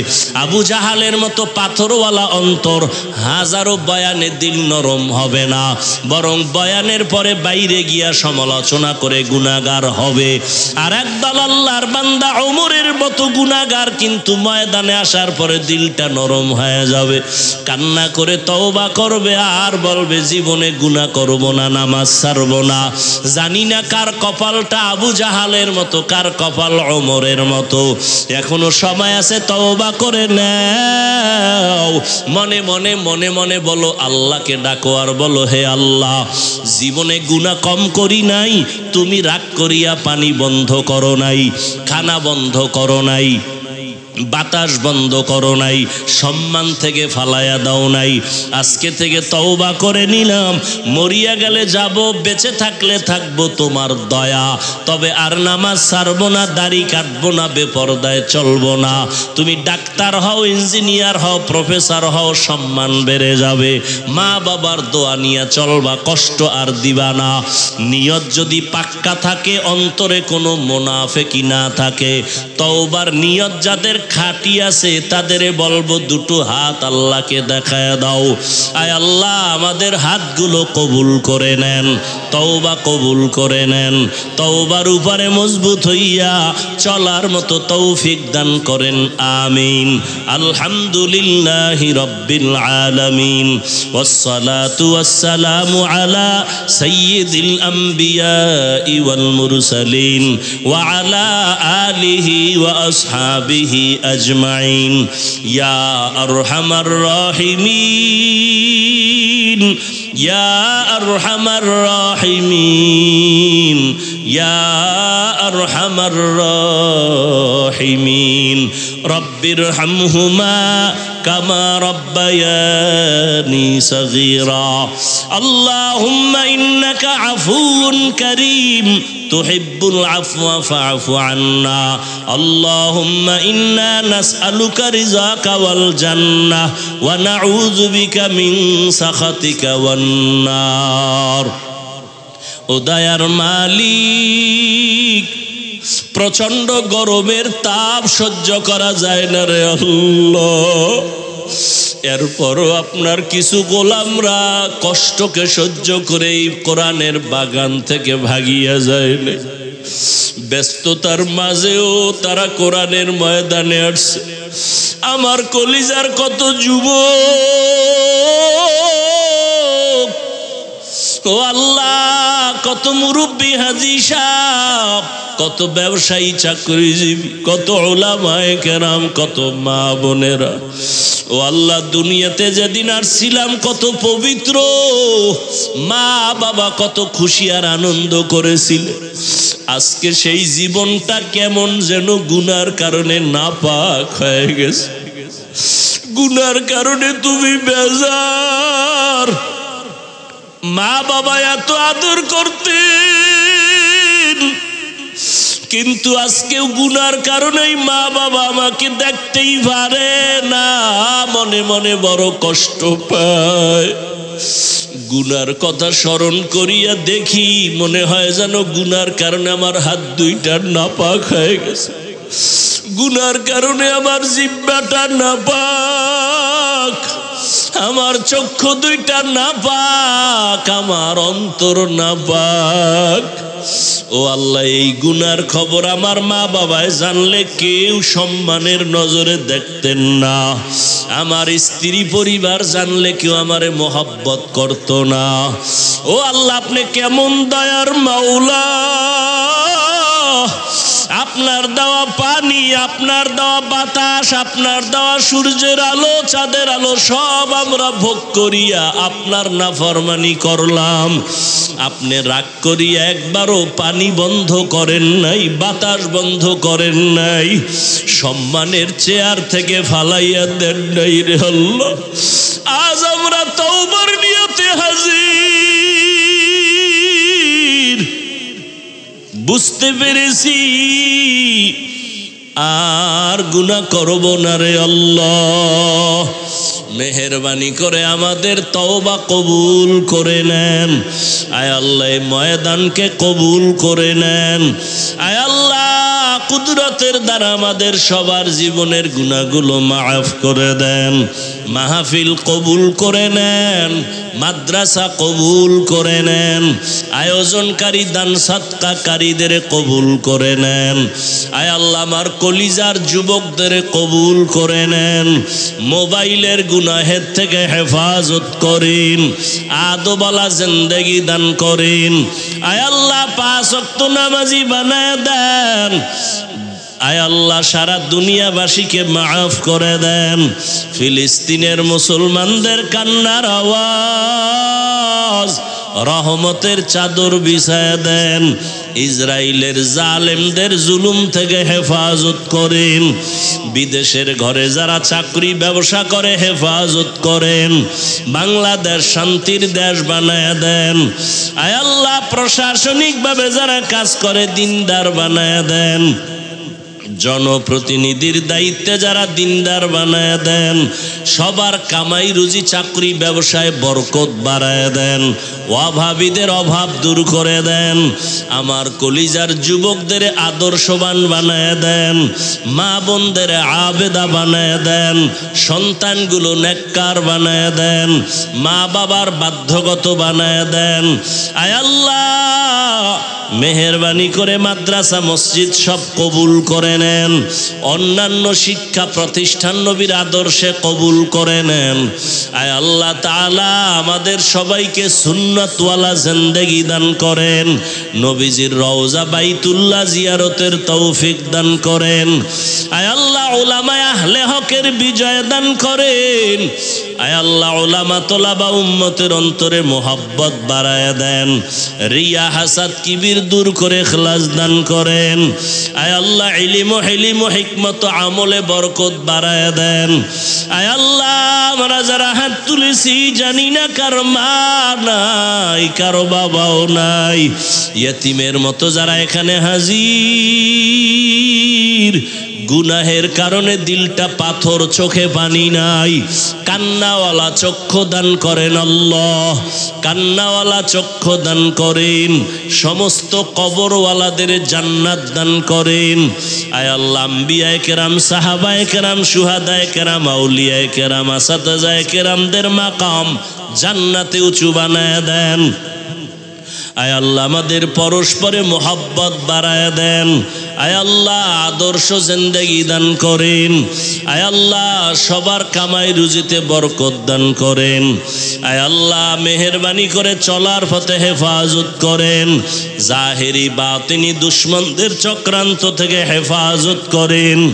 S1: আবু জাহালের মতো পাথরওয়ালা অন্তর, হাজারো বয়ানে দিল নরম হবে না, বরং বয়ানের পরে বাইরে গিয়া সমালোচনা করে গুনাহগার হবে। আর একদল আল্লাহর বান্দা ওমরের মতো গুনাহগার, কিন্তু ময়দানে আসার পরে দিলটা নরম হয়ে যাবে, কান্না করে তওবা করবে, আর বলবে জীবনে গুনাহ করব না, নামাজ ছাড়ব না। জানি না কার কপালটা আবু জাহালের মতো, কার কপাল ওমরের মতো। এখনো সময় আছে, তওবা করে নাও। মনে মনে মনে মনে বলো, আল্লাহকে ডাকো, আর বলো, হে আল্লাহ, জীবনে গুনাহ কম করি নাই, তুমি রাগ করিয়া পানি বন্ধ করো নাই, খানা বন্ধ করো নাই, বাতাস বন্ধ করো নাই, সম্মান থেকে ফালায়া দাও নাই। আজকে থেকে তওবা করে নিলাম, মরিয়া গেলে যাব, বেঁচে থাকলে থাকবো তোমার দয়া, তবে আর নামাজ ছাড়বো না, দাড়ি কাটবো না, বেপরদায় চলবো না। তুমি ডাক্তার হও, ইঞ্জিনিয়ার হও, প্রফেসর হও, সম্মান বেড়ে যাবে। মা বাবার দোয়া নিয়ে চলবা, কষ্ট আর দিবা না। নিয়ত যদি পাক্কা থাকে, অন্তরে কোনো মুনাফিকি না থাকে, তওবার নিয়ত যাদের খাঁটি আছে, তাদেরে বলবো, দুটো হাত আল্লাহকে দেখায় দাও। আয় আল্লাহ, আমাদের হাতগুলো কবুল করে নেন, তওবা কবুল করে নেন, তওবার উপরে মজবুত হইয়া চলার মতো তৌফিক দান করেন, আমিন। আলহামদুলিল্লাহি রাব্বিল আলামিন, ওয়াসসালাতু ওয়াসসালামু আলা সাইয়্যিদিল আমবিয়াই ওয়াল মুরসালিন ওয়া আলা আলিহি ওয়া আসহাবিহি আজমাইন। ইয়া আরহামার রাহিমিন, ইয়া আরহামার রাহিমিন, ইয়া আরহামার রাহিমিন। রব্বিরহামহুমা কামা রব্বায়ানি সগীরা। আল্লাহুম্মা ইন্নাকা আফুউন কারীম তুহিব্বুল আফওয়া ফা'ফু আন্না। আল্লাহুম্মা ইন্না নাসআলুকা রিযাকা ওয়াল জান্নাহ ওয়া নাউযু বিকা মিন সাখাতিকা ওয়ান নার। ও দয়ার মালিক, প্রচন্ড গরমের তাপ সহ্য করা যায় না রে আল্লাহ, এরপরও আপনার কিছু গোলামরা কষ্টকে সহ্য করে এই কোরআনের বাগান থেকে ভাগিয়া যায় না। ব্যস্ততার মাঝেও তারা কোরআনের ময়দানে আসছে। আমার কলিজার কত যুবক ও আল্লাহ, কত মুরব্বী হাজী সাহেব, কত ব্যবসায়ী চাকরিজীবী, কত উলামায়ে কেরাম, কত মা বোনেরা, ও আল্লাহ দুনিয়াতে যেদিন আসছিলাম কত পবিত্র, মা বাবা কত খুশি আর আনন্দ করেছিলেন। আজকে সেই জীবনটা কেমন যেন গুনার কারণে নাপাক হয়ে গেছে। গুনার কারণে তুমি বেজার। মা বাবা এত আদর করতেন, কিন্তু আজকেও গুনার কারণেই মা বাবা আমাকে দেখতেই পারে না, মনে মনে বড় কষ্ট পায়। গুনার কথা স্মরণ করিয়া দেখি, মনে হয় যেন গুনার কারণে আমার হাত দুইটা নাপাক হয়ে গেছে, গুনার কারণে আমার জিহ্বাটা নাপাক, আমার চক্ষু দুইটা নাপাক, আমার অন্তর নাপাক। ও আল্লাহ, এই গুনার খবর আমার মা বাবায় জানলে কেউ সম্মানের নজরে দেখতেন না, আমার স্ত্রী পরিবার জানলে কেউ আমারে মোহাব্বত করত না। ও আল্লাহ, আপনি কেমন দয়ার মাওলা, আপনার দেওয়া পানি, আপনার দেওয়া বাতাস, আপনার দেওয়া সূর্যের আলো, চাঁদের আলো সব আমরা ভোগ করিয়া আপনার নাফরমানি করলাম। আপনি রাগ করিয়া একবারও পানি বন্ধ করেন নাই, বাতাস বন্ধ করেন নাই, সম্মানের চেয়ার থেকে ফালাইয়া দেন নাই রে আল্লাহ। আজ আমরা তওবার নিয়তে হাজির, বুঝতে পেরেছি আর গুনাহ করব না রে আল্লাহ। মেহেরবানি করে আমাদের তওবা কবুল করে নেন। আয় আল্লাহ, এই ময়দানকে কবুল করে নেন। আয় আল্লাহ, কুদরতের দ্বারা আমাদের সবার জীবনের গুনাহগুলো মাফ করে দেন। মাহফিল কবুল করে নেন, মাদ্রাসা কবুল করে নেন, আয়োজনকারী দান সাদকাকারীদের কবুল করে নেন। আয় আল্লাহ, আমার কলিজার যুবকদের কবুল করে নেন। মোবাইলের গুনাহের থেকে হেফাজত করেন, আদবওয়ালা জিন্দেগি দান করেন। আয় আল্লাহ, 5 ওয়াক্ত নামাজি বানায় দেন। আয় আল্লাহ, সারা দুনিয়াবাসীকে মাফ করে দেন। ফিলিস্তিনের মুসলমানদের কান্নার আওয়াজ রহমতের চাদর বিছায়া দেন। ইসরায়েলের জালেমদের জুলুম থেকে হেফাজত করেন। বিদেশের ঘরে যারা চাকরি ব্যবসা করে হেফাজত করেন। বাংলাদেশ শান্তির দেশ বানায়া দেন। আয় আল্লাহ, প্রশাসনিকভাবে যারা কাজ করে দিনদার বানায়া দেন। জনপ্রতিনিধির দায়িত্বে যারা দিনদার বানায় দেন। সবার কামাই রুজি চাকরি ব্যবসায় বরকত বাড়ায় দেন। অভাবীদের অভাব দূর করে দেন। আমার কলিজার যুবকদের আদর্শবান বানায় দেন। মা বোনদের আবেদা বানায় দেন। সন্তানগুলো নেককার বানায় দেন। মা বাবার বাধ্যগত বানায় দেন। আয় আল্লাহ, মেহেরবানি করে মাদ্রাসা মসজিদ সব কবুল করে নেন। অন্যান্য শিক্ষা প্রতিষ্ঠান নবীর আদর্শে কবুল করে নেন। আয় আল্লাহ তাআলা, আমাদের সবাইকে সুন্নাতওয়ালা জিন্দেগি দান করেন। নবীজির রওজা বাইতুল্লাহ জিয়ারতের তৌফিক দান করেন। আয় আল্লাহ, উলামায়ে আহলে হকের বিজয় দান করেন। আয় আল্লাহ, উলামা তোলাবা উম্মতের অন্তরে মোহাব্বত বাড়ায় দেন। রিয়া হাসাদ কিবির দূর করে ইখলাস দান করেন। আয় আল্লাহ, ইলম ও হিলম ও হিকমত ও আমলে বরকত বাড়ায় দেন। আয় আল্লাহ, আমরা যারা হাত তুলেছি জানি না কার মা নাই, কারো বাবাও নাই। ইয়েতিমের মতো যারা এখানে হাজির, গুনাহের কারণে দিলটা পাথর, চোখে পানি নাই, কান্নাওয়ালা চক্ষু দান করেন আল্লাহ। কান্নাওয়ালা চক্ষু দান করেন। সমস্ত কবরওয়ালাদের জান্নাত দান করেন। আয় আল্লাহ, আম্বিয়ায়ে কেরাম, সাহাবায়ে কেরাম, শুহাদায়ে কেরাম, আউলিয়ায়ে কেরাম, আসাতাজায়ে কেরামদের মাকাম জান্নাতে উঁচু বানায় দেন। আয় আল্লাহ, আমাদের পরস্পরে মোহাব্বত বাড়ায় দেন। আয় আল্লাহ আদর্শ জিন্দেগি দান করেন। আয় আল্লাহ সবার কামাই রুজিতে বরকত দান করেন। আয় আল্লাহ মেহেরবানি করে চলার পথে হেফাজত করেন। জাহেরি বাতিনি দুশ্মনদের চক্রান্ত থেকে হেফাজত করেন।